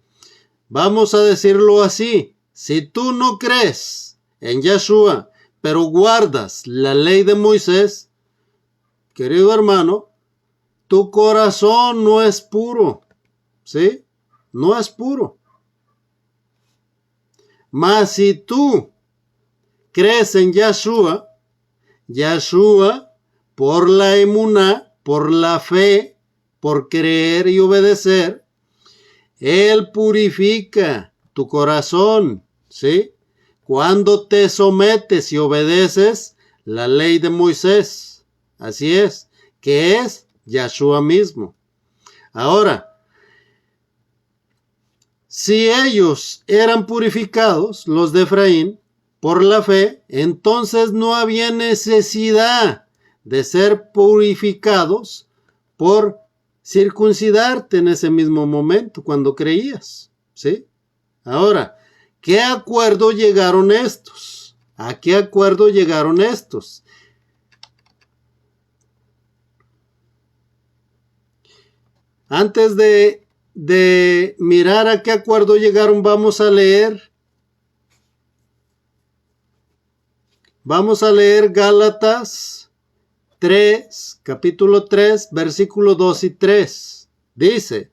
Vamos a decirlo así: si tú no crees en Yeshua, pero guardas la ley de Moisés, querido hermano, tu corazón no es puro. ¿Sí? No es puro. Mas si tú crees en Yeshua, por la emuná, por la fe, por creer y obedecer, Él purifica tu corazón, ¿sí? Cuando te sometes y obedeces la ley de Moisés. Así es, que es Yeshua mismo. Ahora, si ellos eran purificados, los de Efraín, por la fe, entonces no había necesidad de ser purificados por circuncidarte en ese mismo momento cuando creías. ¿Sí? Ahora, ¿qué acuerdo llegaron estos? ¿A qué acuerdo llegaron estos? Antes de mirar a qué acuerdo llegaron, vamos a leer Gálatas 3, capítulo 3, versículo 2 y 3. Dice: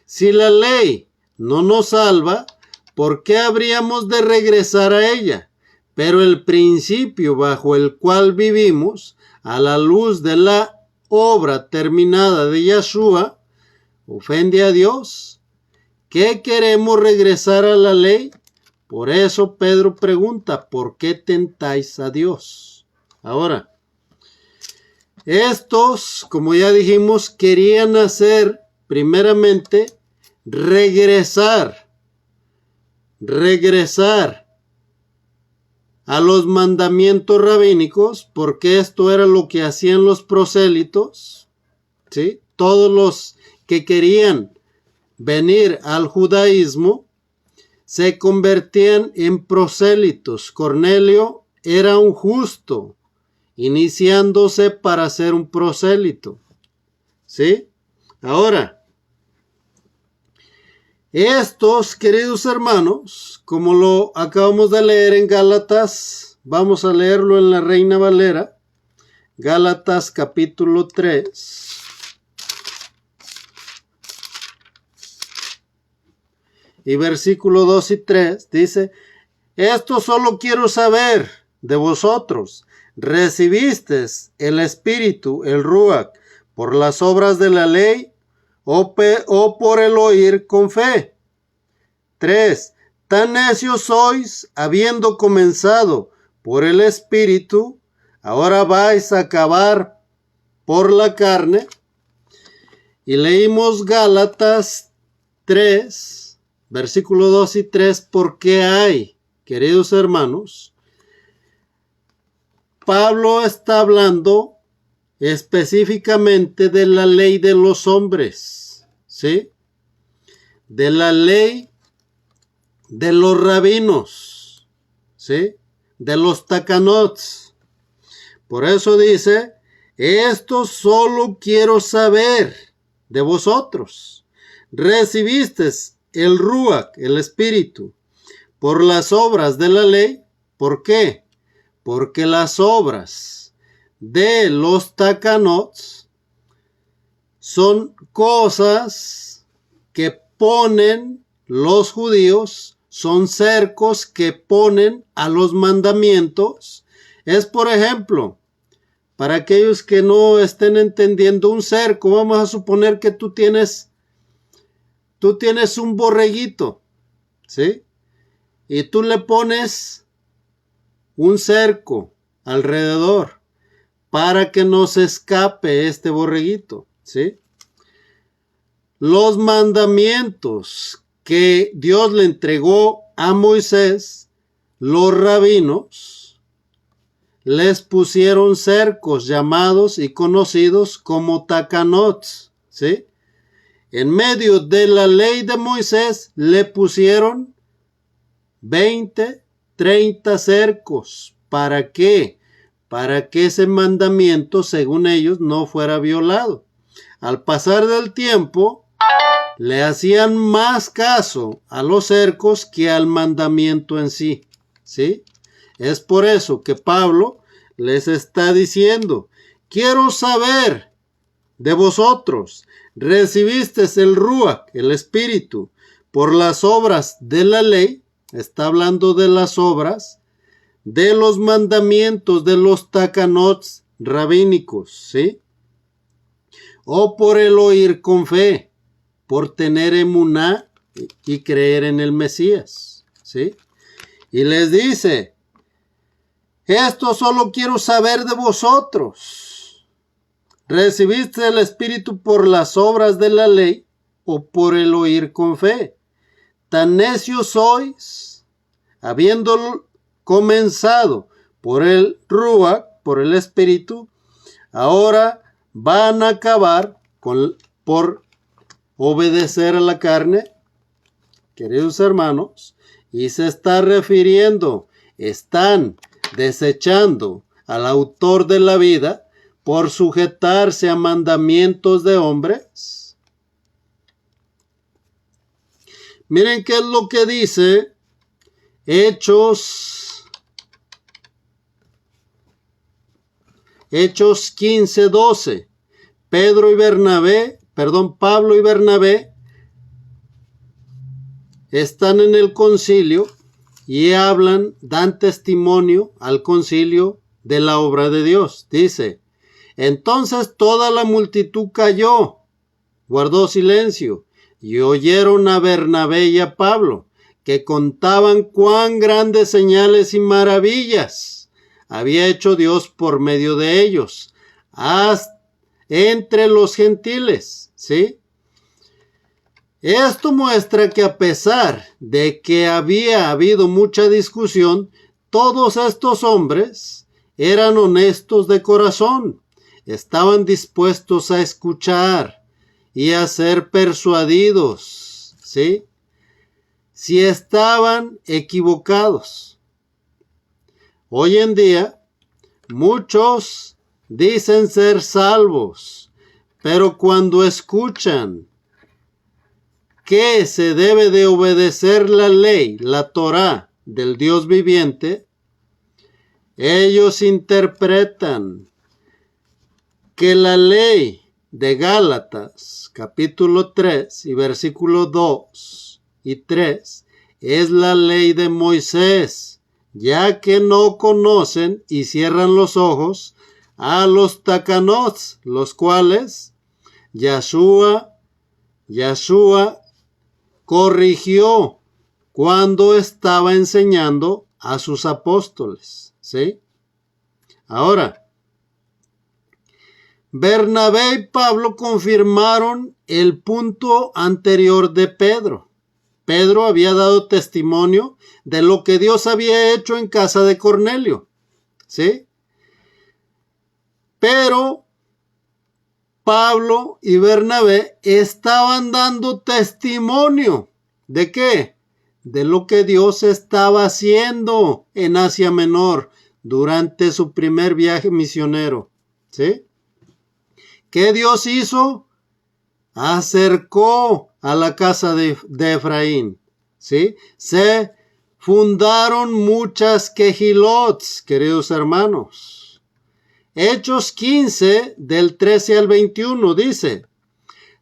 si la ley no nos salva, ¿por qué habríamos de regresar a ella? Pero el principio bajo el cual vivimos, a la luz de la obra terminada de Yeshua, ofende a Dios. ¿Qué queremos regresar a la ley? Por eso Pedro pregunta: ¿por qué tentáis a Dios? Ahora, estos, como ya dijimos, querían hacer primeramente regresar a los mandamientos rabínicos, porque esto era lo que hacían los prosélitos. ¿Sí? Todos los que querían venir al judaísmo se convertían en prosélitos. Cornelio era un justo, iniciándose para ser un prosélito. ¿Sí? Ahora, estos, queridos hermanos, como lo acabamos de leer en Gálatas, vamos a leerlo en la Reina Valera, Gálatas capítulo 3. Y versículo 2 y 3 dice: esto solo quiero saber de vosotros. ¿Recibisteis el Espíritu, el Ruach, por las obras de la ley o por el oír con fe? 3. Tan necios sois, habiendo comenzado por el Espíritu, ahora vais a acabar por la carne. Y leímos Gálatas 3. Versículo 2 y 3, porque hay, queridos hermanos, Pablo está hablando específicamente de la ley de los hombres, ¿sí? De la ley de los rabinos, ¿sí? De los takanots. Por eso dice: esto solo quiero saber de vosotros. ¿Recibisteis el Ruach, el Espíritu, por las obras de la ley? ¿Por qué? Porque las obras de los takanots son cosas que ponen los judíos son cercos que ponen a los mandamientos. Es, por ejemplo, para aquellos que no estén entendiendo un cerco, vamos a suponer que tú tienes un borreguito, ¿sí? Y tú le pones un cerco alrededor para que no se escape este borreguito, ¿sí? Los mandamientos que Dios le entregó a Moisés, los rabinos les pusieron cercos llamados y conocidos como takanots, ¿sí? En medio de la ley de Moisés le pusieron 20, 30 cercos. ¿Para qué? Para que ese mandamiento, según ellos, no fuera violado. Al pasar del tiempo, le hacían más caso a los cercos que al mandamiento en sí, ¿sí? Es por eso que Pablo les está diciendo, quiero saber de vosotros, ¿recibisteis el Ruach, el Espíritu, por las obras de la ley? Está hablando de las obras, de los mandamientos, de los takanots rabínicos, ¿sí? O por el oír con fe, por tener emuná y creer en el Mesías, ¿sí? Y les dice, esto solo quiero saber de vosotros. ¿Recibiste el Espíritu por las obras de la ley o por el oír con fe? Tan necios sois, habiendo comenzado por el Ruach, por el Espíritu, ahora van a acabar por obedecer a la carne, queridos hermanos, y se está refiriendo, están desechando al autor de la vida por sujetarse a mandamientos de hombres. Miren qué es lo que dice Hechos 15:12. Pablo y Bernabé están en el concilio y dan testimonio al concilio de la obra de Dios. Dice, entonces toda la multitud calló, guardó silencio, y oyeron a Bernabé y a Pablo, que contaban cuán grandes señales y maravillas había hecho Dios por medio de ellos, entre los gentiles, ¿sí? Esto muestra que a pesar de que había habido mucha discusión, todos estos hombres eran honestos de corazón, estaban dispuestos a escuchar y a ser persuadidos, ¿sí? Si estaban equivocados. Hoy en día, muchos dicen ser salvos, pero cuando escuchan que se debe de obedecer la ley, la Torá del Dios viviente, ellos interpretan que la ley de Gálatas, capítulo 3 y versículo 2 y 3, es la ley de Moisés, ya que no conocen y cierran los ojos a los takanots, los cuales Yahshua corrigió cuando estaba enseñando a sus apóstoles, ¿sí? Ahora, Bernabé y Pablo confirmaron el punto anterior de Pedro. Pedro había dado testimonio de lo que Dios había hecho en casa de Cornelio, ¿sí? Pero Pablo y Bernabé estaban dando testimonio. ¿De qué? De lo que Dios estaba haciendo en Asia Menor durante su primer viaje misionero, ¿sí? ¿Qué Dios hizo? Acercó a la casa de Efraín, ¿sí? Se fundaron muchas quejilots, queridos hermanos. Hechos 15, del 13 al 21, dice,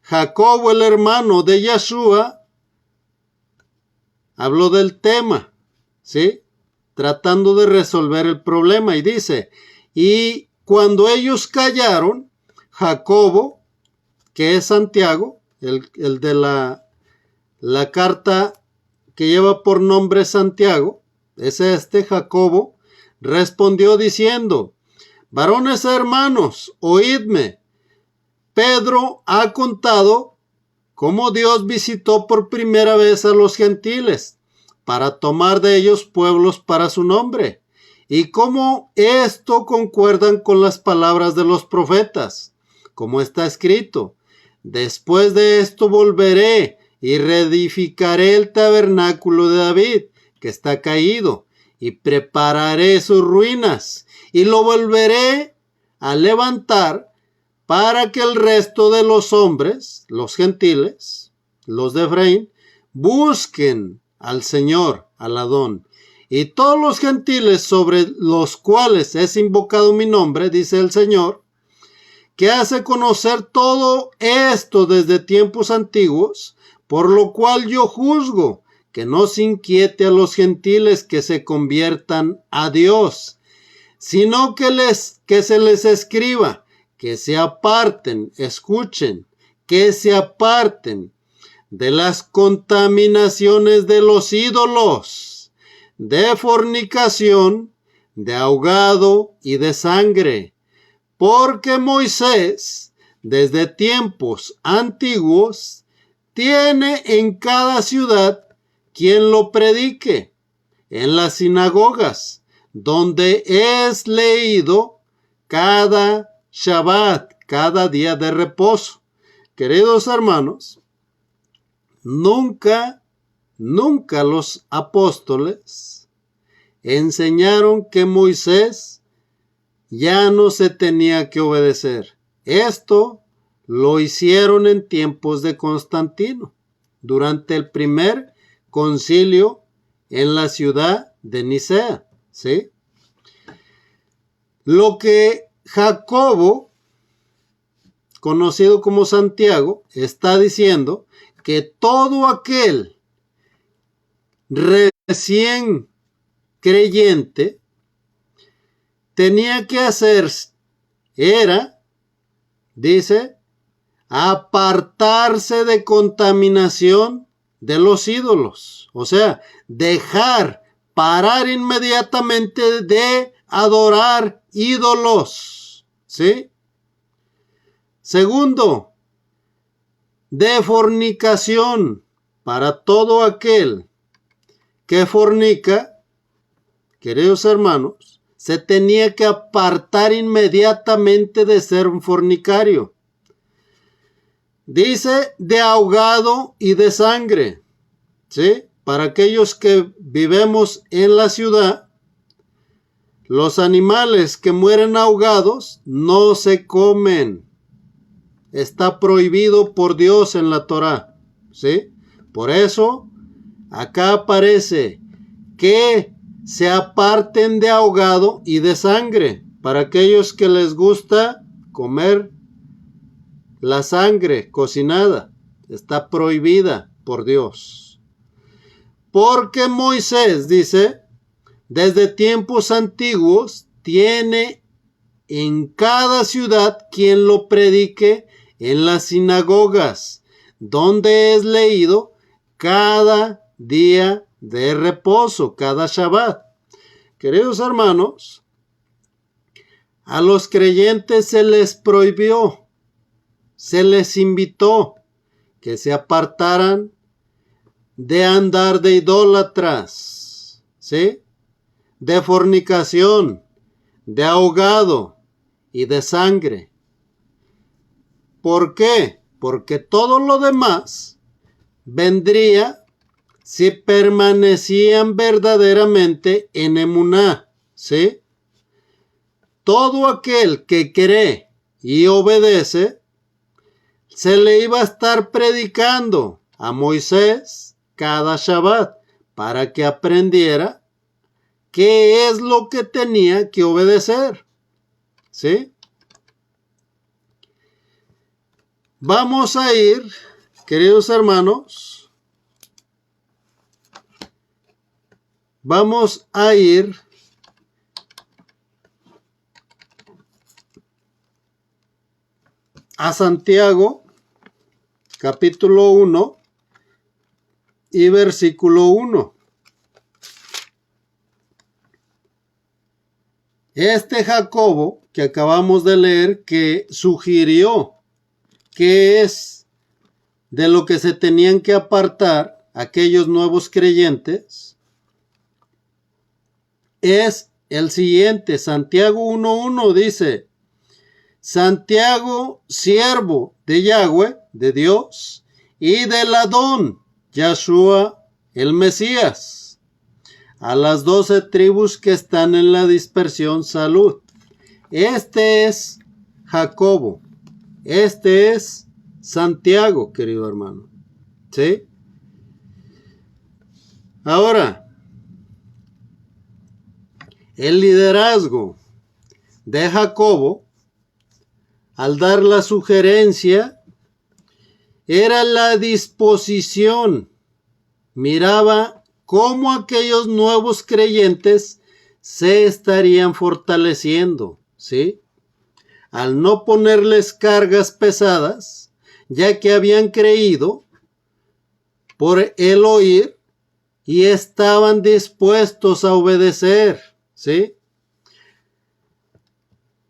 Jacobo, el hermano de Yahshua, habló del tema, ¿sí? Tratando de resolver el problema y dice, y cuando ellos callaron, Jacobo, que es Santiago, el de la carta que lleva por nombre Santiago, es Jacobo, respondió diciendo, varones hermanos, oídme, Pedro ha contado cómo Dios visitó por primera vez a los gentiles para tomar de ellos pueblos para su nombre, y cómo esto concuerdan con las palabras de los profetas, como está escrito, después de esto volveré y reedificaré el tabernáculo de David, que está caído, y prepararé sus ruinas, y lo volveré a levantar para que el resto de los hombres, los gentiles, los de Efraín, busquen al Señor, al Adón. Y todos los gentiles sobre los cuales es invocado mi nombre, dice el Señor, que hace conocer todo esto desde tiempos antiguos, por lo cual yo juzgo que no se inquiete a los gentiles que se conviertan a Dios, sino que se les escriba, que se aparten, escuchen, que se aparten de las contaminaciones de los ídolos, de fornicación, de ahogado y de sangre, porque Moisés, desde tiempos antiguos, tiene en cada ciudad quien lo predique, en las sinagogas, donde es leído cada Shabbat, cada día de reposo. Queridos hermanos, nunca los apóstoles enseñaron que Moisés ya no se tenía que obedecer. Esto lo hicieron en tiempos de Constantino, durante el primer concilio en la ciudad de Nicea, ¿sí? Lo que Jacobo, conocido como Santiago, está diciendo que todo aquel recién creyente tenía que hacer, dice, apartarse de contaminación de los ídolos, o sea, parar inmediatamente de adorar ídolos, ¿sí? Segundo, de fornicación, para todo aquel que fornica, queridos hermanos, se tenía que apartar inmediatamente de ser un fornicario. Dice de ahogado y de sangre, ¿sí? Para aquellos que vivimos en la ciudad, los animales que mueren ahogados no se comen. Está prohibido por Dios en la Torá, ¿sí? Por eso, acá aparece que se aparten de ahogado y de sangre, para aquellos que les gusta comer la sangre cocinada. Está prohibida por Dios. Porque Moisés, dice, desde tiempos antiguos, tiene en cada ciudad quien lo predique en las sinagogas, donde es leído cada día de reposo, cada Shabbat. Queridos hermanos, a los creyentes se les prohibió, se les invitó que se apartaran de andar de idólatras, ¿sí? De fornicación, de ahogado y de sangre. ¿Por qué? Porque todo lo demás vendría si permanecían verdaderamente en emuná, ¿sí? Todo aquel que cree y obedece, se le iba a estar predicando a Moisés cada Shabbat para que aprendiera qué es lo que tenía que obedecer, ¿sí? Vamos a ir, queridos hermanos, vamos a ir a Santiago, capítulo 1 y versículo 1. Este Jacobo que acabamos de leer, que sugirió que es de lo que se tenían que apartar aquellos nuevos creyentes, es el siguiente. Santiago 1:1 dice: Santiago, siervo de Yahweh, de Dios, y del Adón, Yahshua, el Mesías, a las 12 tribus que están en la dispersión, salud. Este es Jacobo, este es Santiago, querido hermano. ¿Sí? Ahora, el liderazgo de Jacobo, al dar la sugerencia, era la disposición. Miraba cómo aquellos nuevos creyentes se estarían fortaleciendo, ¿sí? Al no ponerles cargas pesadas, ya que habían creído por el oír y estaban dispuestos a obedecer, ¿sí?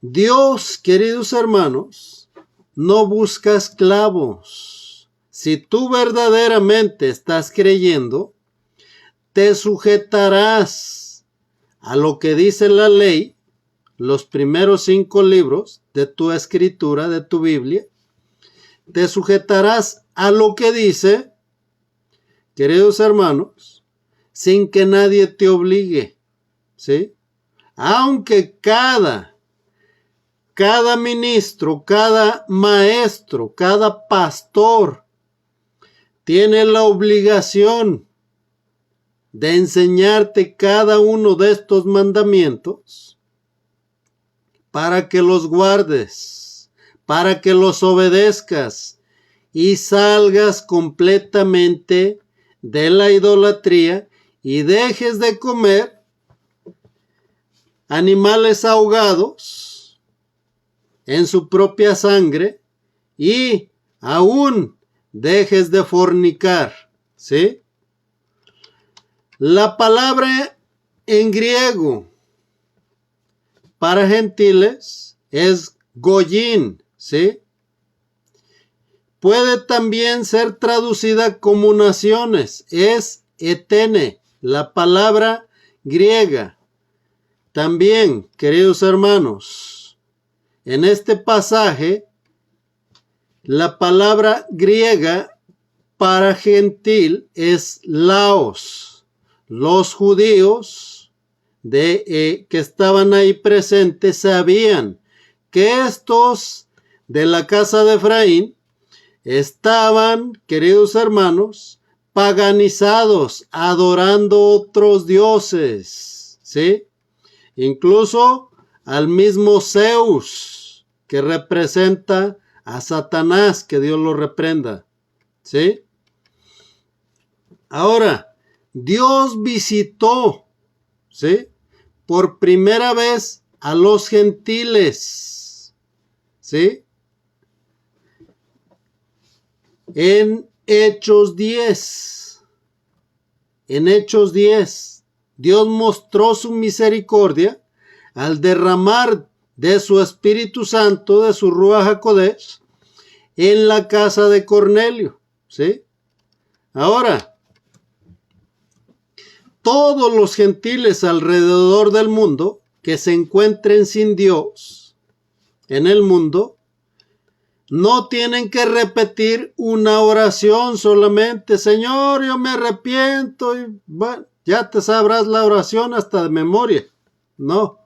Dios, queridos hermanos, no busca esclavos. Si tú verdaderamente estás creyendo, te sujetarás a lo que dice la ley, los primeros 5 libros de tu escritura, de tu Biblia. Te sujetarás a lo que dice, queridos hermanos, sin que nadie te obligue, ¿sí? Aunque cada ministro, cada maestro, cada pastor tiene la obligación de enseñarte cada uno de estos mandamientos para que los guardes, para que los obedezcas y salgas completamente de la idolatría y dejes de comer animales ahogados en su propia sangre y aún dejes de fornicar, ¿sí? La palabra en griego para gentiles es goyín, ¿sí? Puede también ser traducida como naciones, es etene, la palabra griega. También, queridos hermanos, en este pasaje, la palabra griega para gentil es laos. Los judíos que estaban ahí presentes sabían que estos de la casa de Efraín estaban, queridos hermanos, paganizados, adorando otros dioses, ¿sí? Incluso al mismo Zeus, que representa a Satanás, que Dios lo reprenda, ¿sí? Ahora, Dios visitó, ¿sí?, por primera vez a los gentiles, ¿sí?, en Hechos 10. En Hechos 10, Dios mostró su misericordia al derramar de su Espíritu Santo, de su Ruach HaKodesh, en la casa de Cornelio, ¿sí? Ahora, todos los gentiles alrededor del mundo que se encuentren sin Dios en el mundo, no tienen que repetir una oración solamente: Señor, yo me arrepiento, y bueno, ya te sabrás la oración hasta de memoria. No,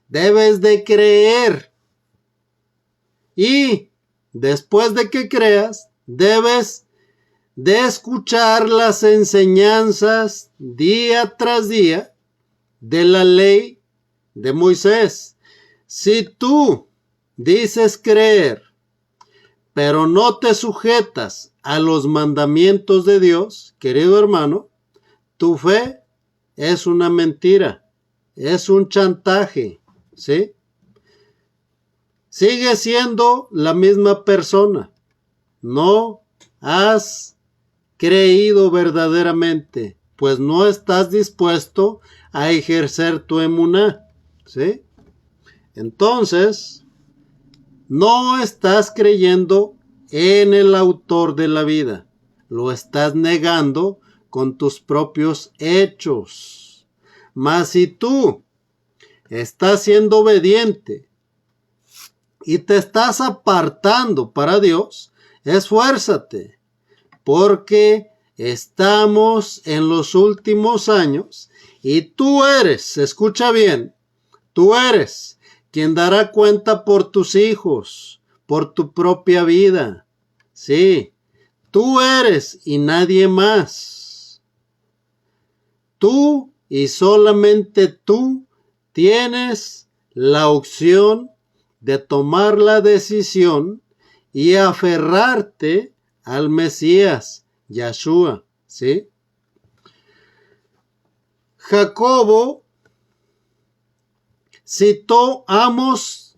debes de creer. Y después de que creas, debes de escuchar las enseñanzas día tras día de la ley de Moisés. Si tú dices creer, pero no te sujetas a los mandamientos de Dios, querido hermano, tu fe es una mentira, es un chantaje, ¿sí? Sigue siendo la misma persona. No has creído verdaderamente, pues no estás dispuesto a ejercer tu emuná, ¿sí? Entonces, no estás creyendo en el autor de la vida, lo estás negando con tus propios hechos. Mas si tú estás siendo obediente y te estás apartando para Dios, esfuérzate, porque estamos en los últimos años y tú eres, escucha bien, tú eres quien dará cuenta por tus hijos, por tu propia vida. Sí, tú eres y nadie más. Tú y solamente tú tienes la opción de tomar la decisión y aferrarte al Mesías, Yahshua, ¿sí? Jacobo citó Amos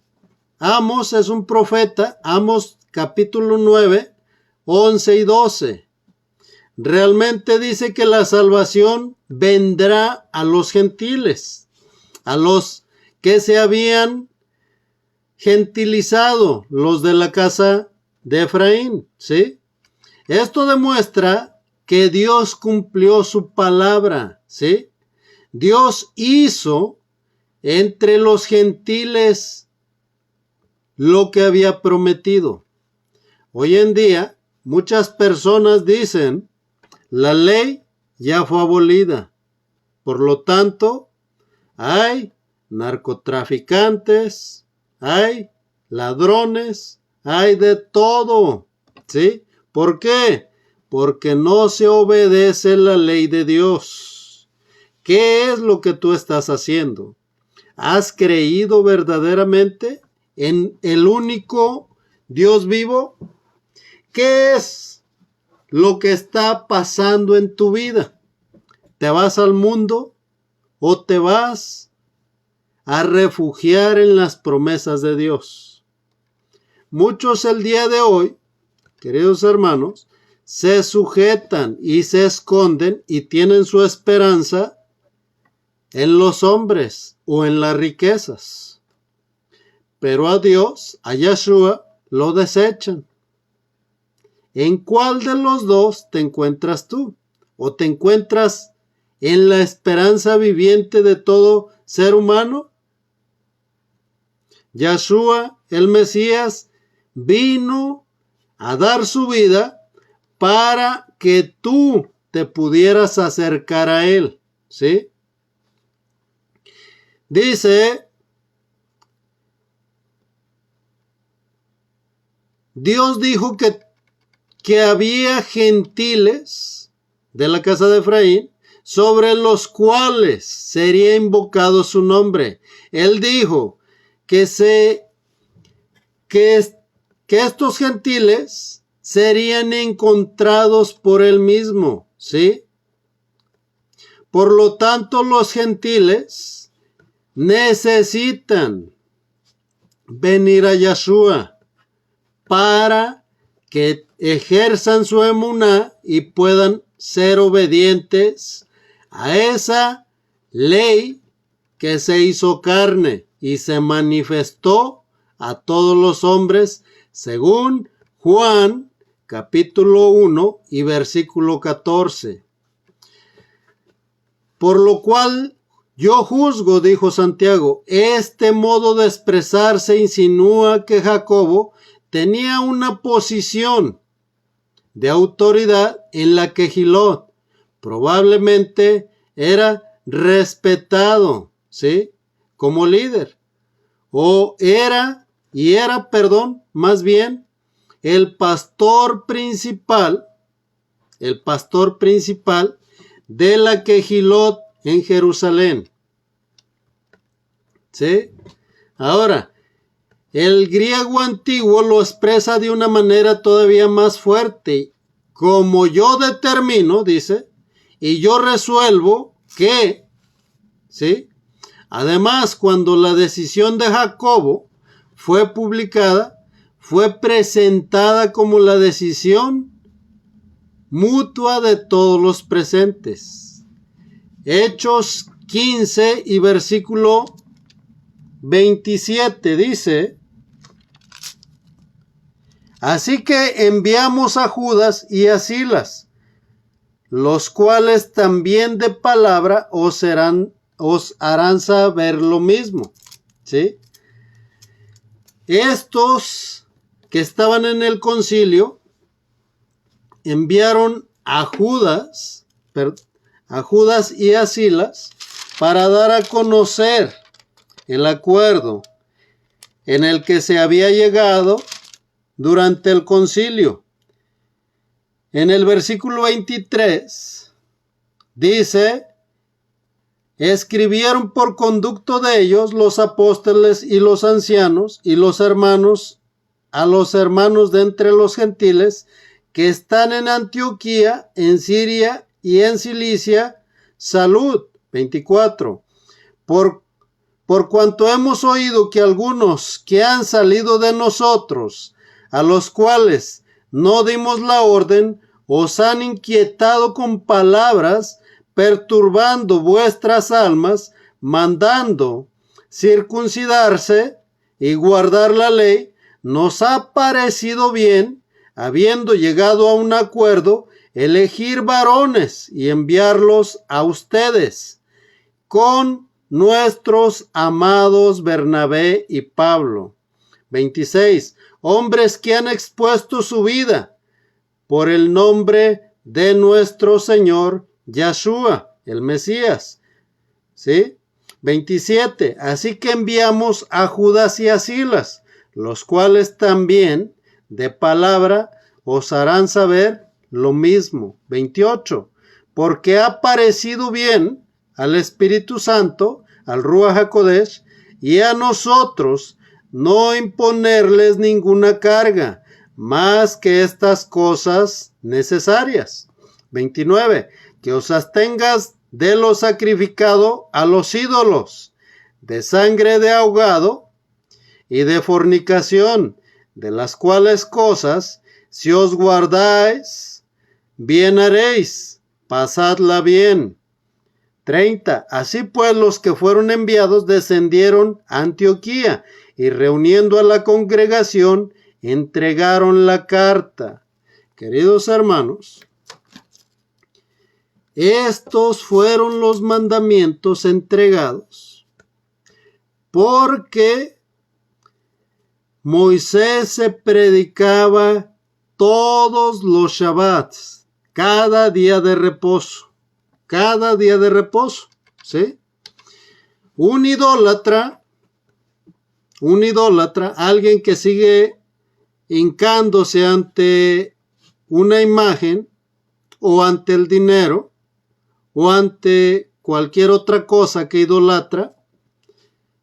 es un profeta, Amos capítulo 9, 11 y 12. Realmente dice que la salvación vendrá a los gentiles, a los que se habían gentilizado, los de la casa de Efraín, ¿sí? Esto demuestra que Dios cumplió su palabra, ¿sí? Dios hizo entre los gentiles lo que había prometido. Hoy en día, muchas personas dicen, la ley ya fue abolida. Por lo tanto, hay narcotraficantes, hay ladrones, hay de todo, ¿sí? ¿Por qué? Porque no se obedece la ley de Dios. ¿Qué es lo que tú estás haciendo? ¿Has creído verdaderamente en el único Dios vivo? ¿Qué es lo que está pasando en tu vida? ¿Te vas al mundo o te vas a refugiar en las promesas de Dios? Muchos el día de hoy, queridos hermanos, se sujetan y se esconden y tienen su esperanza en los hombres o en las riquezas. Pero a Dios, a Yahshua, lo desechan. ¿En cuál de los dos te encuentras tú? ¿O te encuentras en la esperanza viviente de todo ser humano? Yahshua, el Mesías, vino a dar su vida para que tú te pudieras acercar a Él, ¿sí? Dice, Dios dijo que había gentiles de la casa de Efraín sobre los cuales sería invocado su nombre. Él dijo que estos gentiles serían encontrados por él mismo, ¿sí? Por lo tanto, los gentiles necesitan venir a Yahshua para que ejerzan su emuná y puedan ser obedientes a esa ley que se hizo carne y se manifestó a todos los hombres según Juan capítulo 1 y versículo 14. Por lo cual yo juzgo, dijo Santiago, este modo de expresarse insinúa que Jacobo tenía una posición de autoridad en la que Gilot probablemente era respetado, ¿sí? Como líder. O era, más bien, el pastor principal de la Quejilot en Jerusalén. ¿Sí? Ahora, el griego antiguo lo expresa de una manera todavía más fuerte. Como yo determino, dice, y yo resuelvo que ¿sí? Además, cuando la decisión de Jacobo fue publicada, fue presentada como la decisión mutua de todos los presentes. Hechos 15 y versículo 27 dice: así que enviamos a Judas y a Silas, los cuales también de palabra os harán saber lo mismo, ¿sí? Estos que estaban en el concilio enviaron a Judas y a Silas para dar a conocer el acuerdo en el que se había llegado durante el concilio. En el versículo 23 dice: escribieron por conducto de ellos los apóstoles y los ancianos y los hermanos a los hermanos de entre los gentiles que están en Antioquía, en Siria y en Cilicia, salud. 24. Por cuanto hemos oído que algunos que han salido de nosotros, a los cuales no dimos la orden, os han inquietado con palabras, perturbando vuestras almas, mandando circuncidarse y guardar la ley, nos ha parecido bien, habiendo llegado a un acuerdo, elegir varones y enviarlos a ustedes, con nuestros amados Bernabé y Pablo. 26. Hombres que han expuesto su vida por el nombre de nuestro Señor Yahshua, el Mesías. ¿Sí? 27. Así que enviamos a Judas y a Silas, los cuales también de palabra os harán saber lo mismo. 28. Porque ha parecido bien al Espíritu Santo, al Ruach HaKodesh, y a nosotros no imponerles ninguna carga, más que estas cosas necesarias. 29. Que os abstengas de lo sacrificado a los ídolos, de sangre de ahogado y de fornicación, de las cuales cosas, si os guardáis, bien haréis, pasadla bien. 30. Así pues los que fueron enviados descendieron a Antioquía y reuniendo a la congregación entregaron la carta. Queridos hermanos, estos fueron los mandamientos entregados porque Moisés se predicaba todos los Shabbats, cada día de reposo, ¿sí? Un idólatra, alguien que sigue hincándose ante una imagen o ante el dinero o ante cualquier otra cosa que idolatra,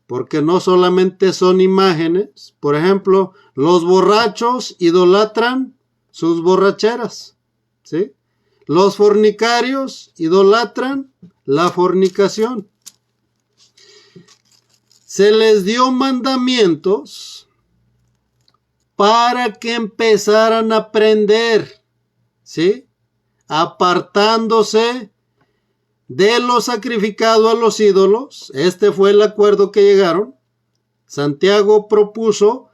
porque no solamente son imágenes. Por ejemplo, los borrachos idolatran sus borracheras, ¿sí? Los fornicarios idolatran la fornicación. Se les dio mandamientos para que empezaran a aprender, ¿sí? Apartándose de lo sacrificado a los ídolos. Este fue el acuerdo que llegaron. Santiago propuso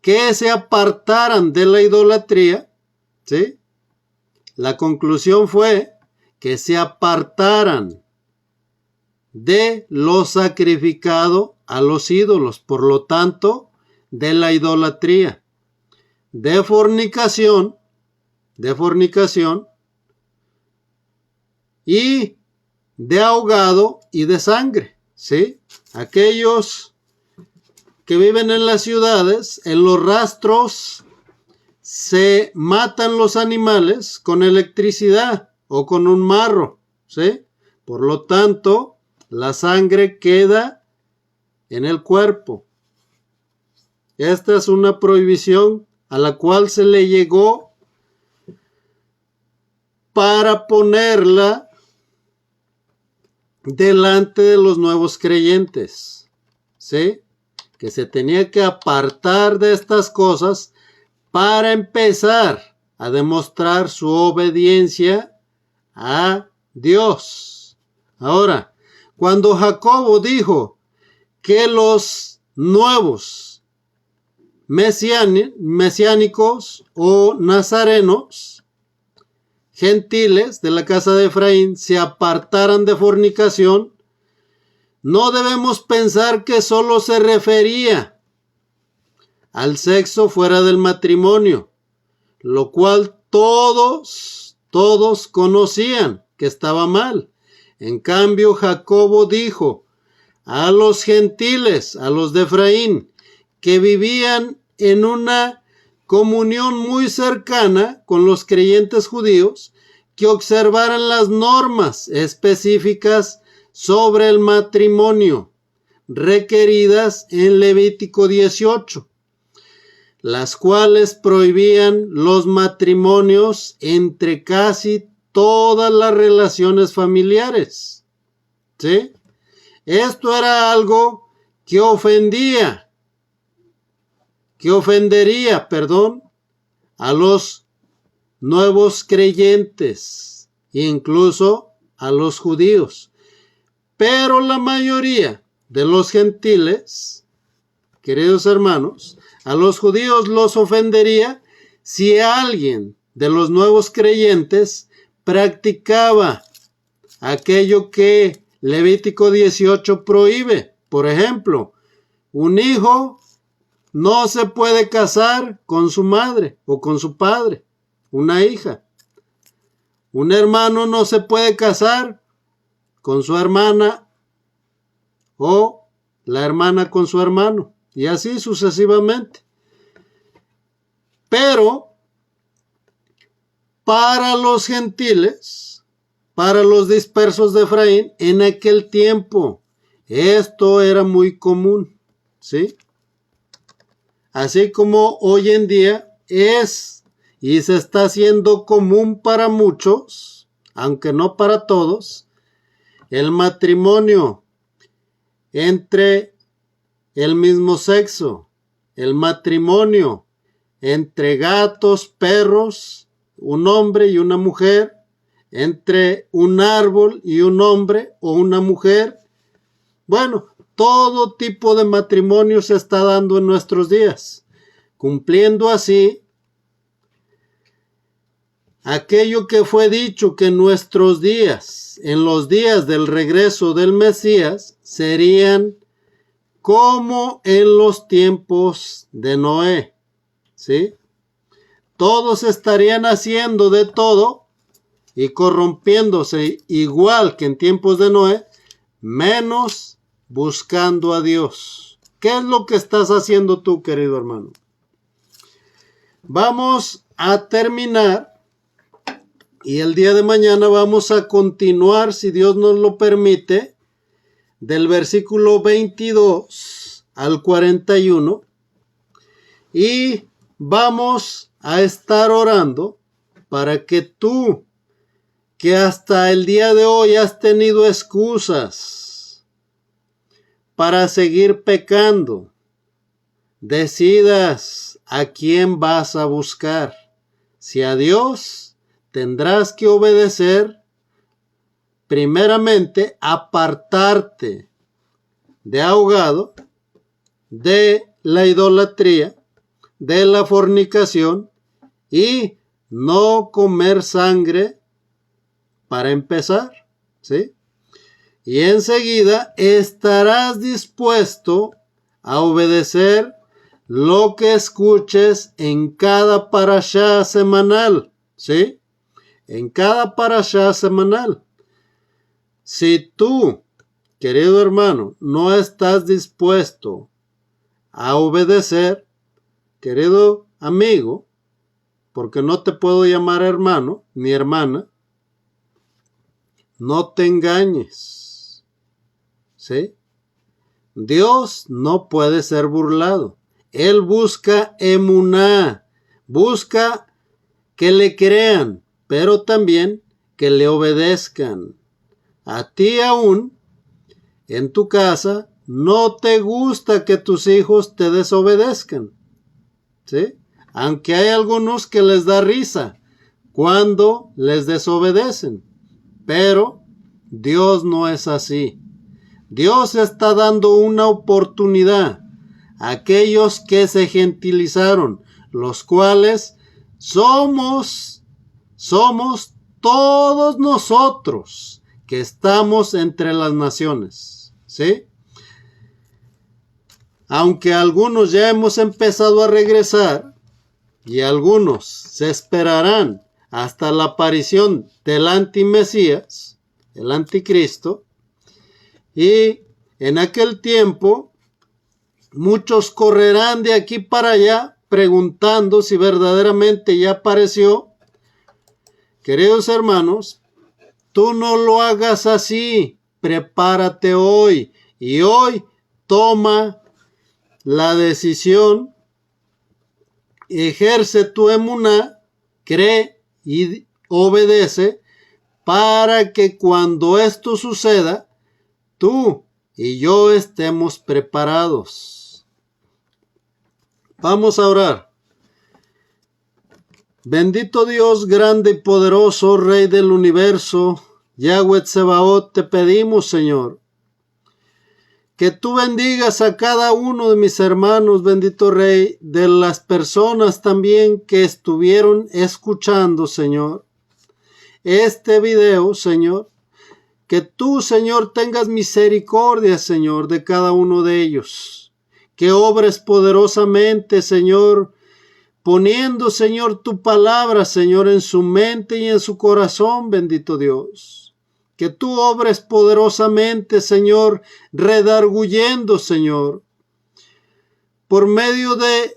que se apartaran de la idolatría, ¿sí? La conclusión fue que se apartaran de lo sacrificado a los ídolos, por lo tanto, de la idolatría, de fornicación y de ahogado y de sangre, ¿sí? Aquellos que viven en las ciudades, en los rastros, se matan los animales con electricidad o con un marro, ¿sí? Por lo tanto, la sangre queda en el cuerpo. Esta es una prohibición a la cual se le llegó para ponerla delante de los nuevos creyentes, ¿sí? Que se tenía que apartar de estas cosas para empezar a demostrar su obediencia a Dios. Ahora, cuando Jacobo dijo que los nuevos mesiánicos o nazarenos gentiles de la casa de Efraín se apartaran de fornicación, no debemos pensar que solo se refería al sexo fuera del matrimonio, lo cual todos conocían que estaba mal. En cambio, Jacobo dijo a los gentiles, a los de Efraín, que vivían en una comunión muy cercana con los creyentes judíos, que observaran las normas específicas sobre el matrimonio requeridas en Levítico 18, las cuales prohibían los matrimonios entre casi todas las relaciones familiares. ¿Sí? Esto era algo que ofendería, a los nuevos creyentes, incluso a los judíos. Pero la mayoría de los gentiles, queridos hermanos, a los judíos los ofendería si alguien de los nuevos creyentes practicaba aquello que Levítico 18 prohíbe. Por ejemplo, un hijo no se puede casar con su madre o con su padre, una hija. Un hermano no se puede casar con su hermana o la hermana con su hermano, y así sucesivamente. Pero para los gentiles, para los dispersos de Efraín, en aquel tiempo, esto era muy común, ¿sí? Así como hoy en día es y se está haciendo común para muchos, aunque no para todos, el matrimonio entre el mismo sexo, el matrimonio entre gatos, perros, un hombre y una mujer, entre un árbol y un hombre o una mujer. Bueno, todo tipo de matrimonio se está dando en nuestros días, cumpliendo así aquello que fue dicho que en nuestros días, en los días del regreso del Mesías, serían como en los tiempos de Noé, ¿sí? Todos estarían haciendo de todo y corrompiéndose igual que en tiempos de Noé, menos buscando a Dios. ¿Qué es lo que estás haciendo tú, querido hermano? Vamos a terminar y el día de mañana vamos a continuar, si Dios nos lo permite, del versículo 22 al 41, y vamos a estar orando para que tú, que hasta el día de hoy has tenido excusas para seguir pecando, decidas a quién vas a buscar. Si a Dios, tendrás que obedecer, primeramente apartarte de ahogado, de la idolatría, de la fornicación y no comer sangre para empezar, ¿sí? Y enseguida estarás dispuesto a obedecer lo que escuches en cada parashá semanal, ¿sí? En cada parashá semanal. Si tú, querido hermano, no estás dispuesto a obedecer, querido amigo, porque no te puedo llamar hermano ni hermana, no te engañes, ¿sí? Dios no puede ser burlado. Él busca emuná, busca que le crean, pero también que le obedezcan. a ti aún, en tu casa, no te gusta que tus hijos te desobedezcan, ¿sí? Aunque hay algunos que les da risa cuando les desobedecen, pero Dios no es así. Dios está dando una oportunidad a aquellos que se gentilizaron, los cuales somos todos nosotros que estamos entre las naciones, ¿sí? Aunque algunos ya hemos empezado a regresar y algunos se esperarán hasta la aparición del antimesías, el anticristo, y en aquel tiempo muchos correrán de aquí para allá preguntando si verdaderamente ya apareció. Queridos hermanos, tú no lo hagas así. Prepárate hoy y hoy toma la decisión, ejerce tu emuná, cree y obedece para que cuando esto suceda, tú y yo estemos preparados. Vamos a orar. Bendito Dios, grande y poderoso, Rey del universo, Yahweh Tsebaot, te pedimos, Señor, que tú bendigas a cada uno de mis hermanos, bendito Rey, de las personas también que estuvieron escuchando, Señor, este video, Señor. Que tú, Señor, tengas misericordia, Señor, de cada uno de ellos. Que obres poderosamente, Señor, poniendo, Señor, tu palabra, Señor, en su mente y en su corazón, bendito Dios. Que tú obres poderosamente, Señor, redarguyendo, Señor, por medio de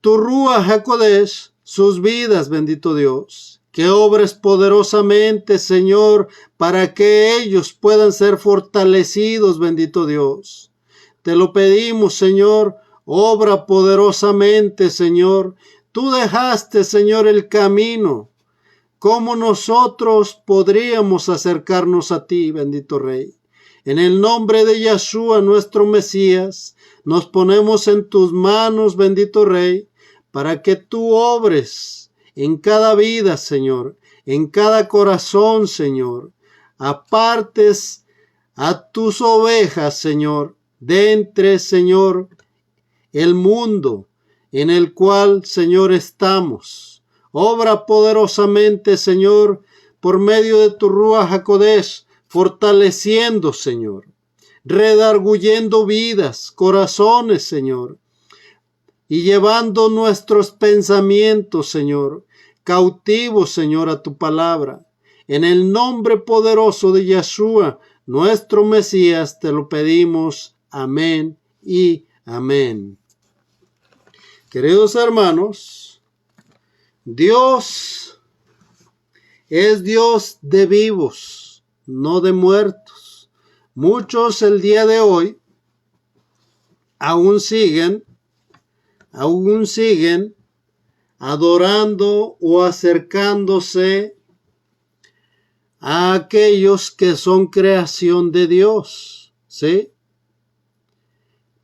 tu Ruach HaKodesh, sus vidas, bendito Dios. Que obres poderosamente, Señor, para que ellos puedan ser fortalecidos, bendito Dios. Te lo pedimos, Señor, obra poderosamente, Señor. Tú dejaste, Señor, el camino. ¿Cómo nosotros podríamos acercarnos a ti, bendito Rey? En el nombre de Yeshua, nuestro Mesías, nos ponemos en tus manos, bendito Rey, para que tú obres en cada vida, Señor, en cada corazón, Señor. Apartes a tus ovejas, Señor, de entre, Señor, el mundo en el cual, Señor, estamos. Obra poderosamente, Señor, por medio de tu Ruach HaKodesh, fortaleciendo, Señor, redarguyendo vidas, corazones, Señor, y llevando nuestros pensamientos, Señor, cautivos, Señor, a tu palabra. En el nombre poderoso de Yeshua, nuestro Mesías, te lo pedimos. Amén y amén. Queridos hermanos, Dios es Dios de vivos, no de muertos. Muchos el día de hoy aún siguen adorando o acercándose a aquellos que son creación de Dios, ¿sí?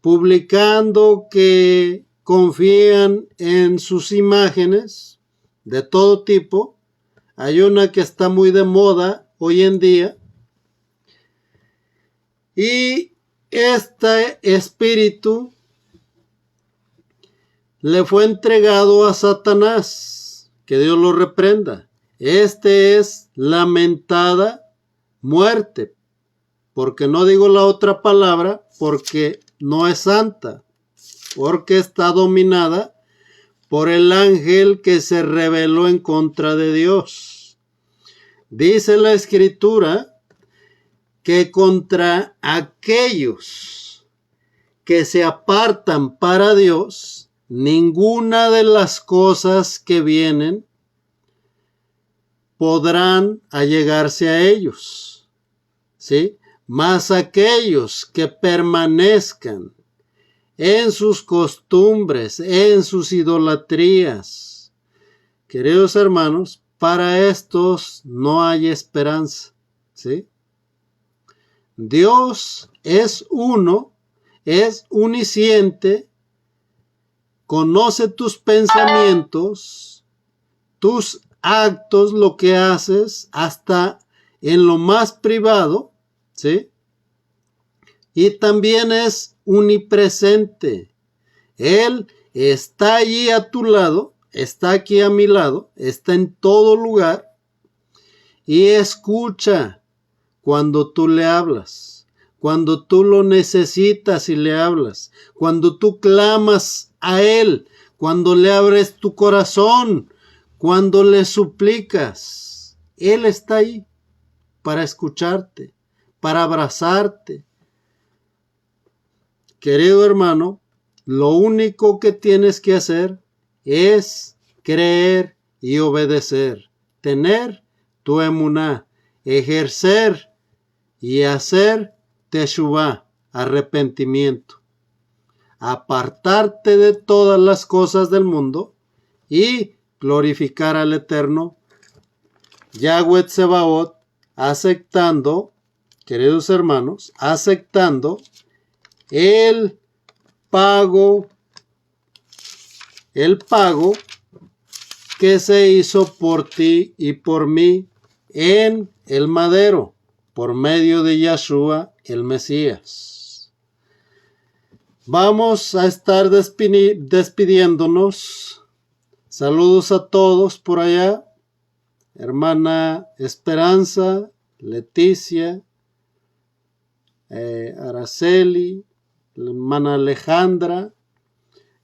Publicando que confían en sus imágenes de todo tipo. Hay una que está muy de moda hoy en día. Y este espíritu le fue entregado a Satanás, que Dios lo reprenda. Este es lamentada muerte, porque no digo la otra palabra, porque no es santa, porque está dominada por el ángel que se rebeló en contra de Dios. Dice la Escritura que contra aquellos que se apartan para Dios, ninguna de las cosas que vienen podrán allegarse a ellos, ¿sí? Mas aquellos que permanezcan en sus costumbres, en sus idolatrías, queridos hermanos, para estos no hay esperanza, ¿sí? Dios es uno, es unisciente, conoce tus pensamientos, tus actos, lo que haces, hasta en lo más privado, ¿sí? Y también es unipresente. Él está allí a tu lado, está aquí a mi lado, está en todo lugar y escucha cuando tú le hablas, cuando tú lo necesitas y le hablas, cuando tú clamas a Él, cuando le abres tu corazón, cuando le suplicas. Él está ahí para escucharte, para abrazarte. Querido hermano, lo único que tienes que hacer es creer y obedecer, tener tu emuná, ejercer y hacer teshuvá, arrepentimiento, apartarte de todas las cosas del mundo y glorificar al Eterno Yahweh Tsebaot, aceptando, queridos hermanos, aceptando el pago que se hizo por ti y por mí en el madero, por medio de Yahshua el Mesías. Vamos a estar despidiéndonos. Saludos a todos por allá. Hermana Esperanza, Leticia, Araceli, hermana Alejandra,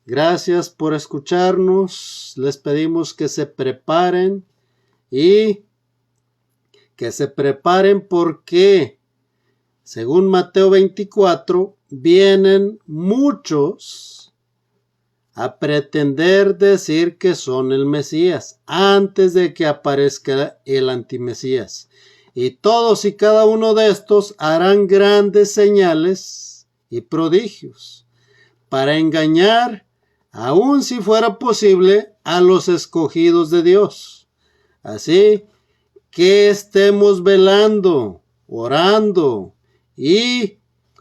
gracias por escucharnos. Les pedimos que se preparen porque según Mateo 24 vienen muchos a pretender decir que son el Mesías antes de que aparezca el antimesías. Y todos y cada uno de estos harán grandes señales y prodigios para engañar, aun si fuera posible, a los escogidos de Dios. Así que estemos velando, orando y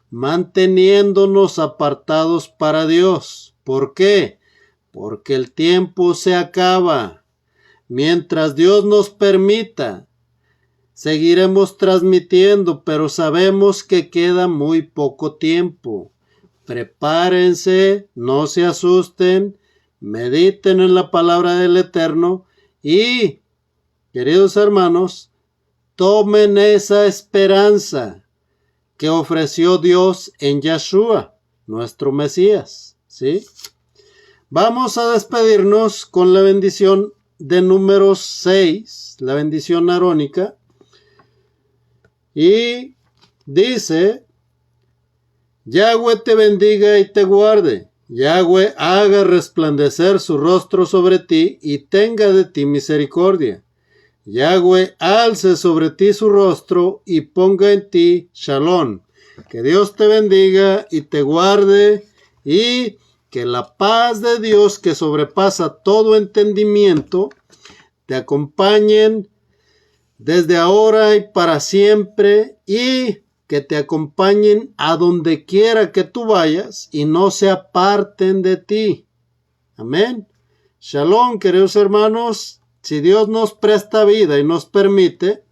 manteniéndonos apartados para Dios. ¿Por qué? Porque el tiempo se acaba. Mientras Dios nos permita, seguiremos transmitiendo, pero sabemos que queda muy poco tiempo. Prepárense, no se asusten, mediten en la palabra del Eterno y, queridos hermanos, tomen esa esperanza que ofreció Dios en Yahshua, nuestro Mesías. ¿Sí? Vamos a despedirnos con la bendición de número 6, la bendición arónica. Y dice: Yahweh te bendiga y te guarde. Yahweh haga resplandecer su rostro sobre ti y tenga de ti misericordia. Yahweh alce sobre ti su rostro y ponga en ti shalom. Que Dios te bendiga y te guarde y que la paz de Dios que sobrepasa todo entendimiento te acompañen desde ahora y para siempre y que te acompañen a donde quiera que tú vayas y no se aparten de ti. Amén. Shalom, queridos hermanos. Si Dios nos presta vida y nos permite,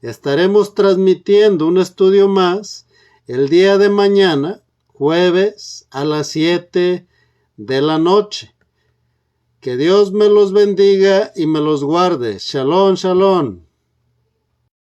estaremos transmitiendo un estudio más el día de mañana, jueves a las 7 de la noche. Que Dios me los bendiga y me los guarde. Shalom, shalom.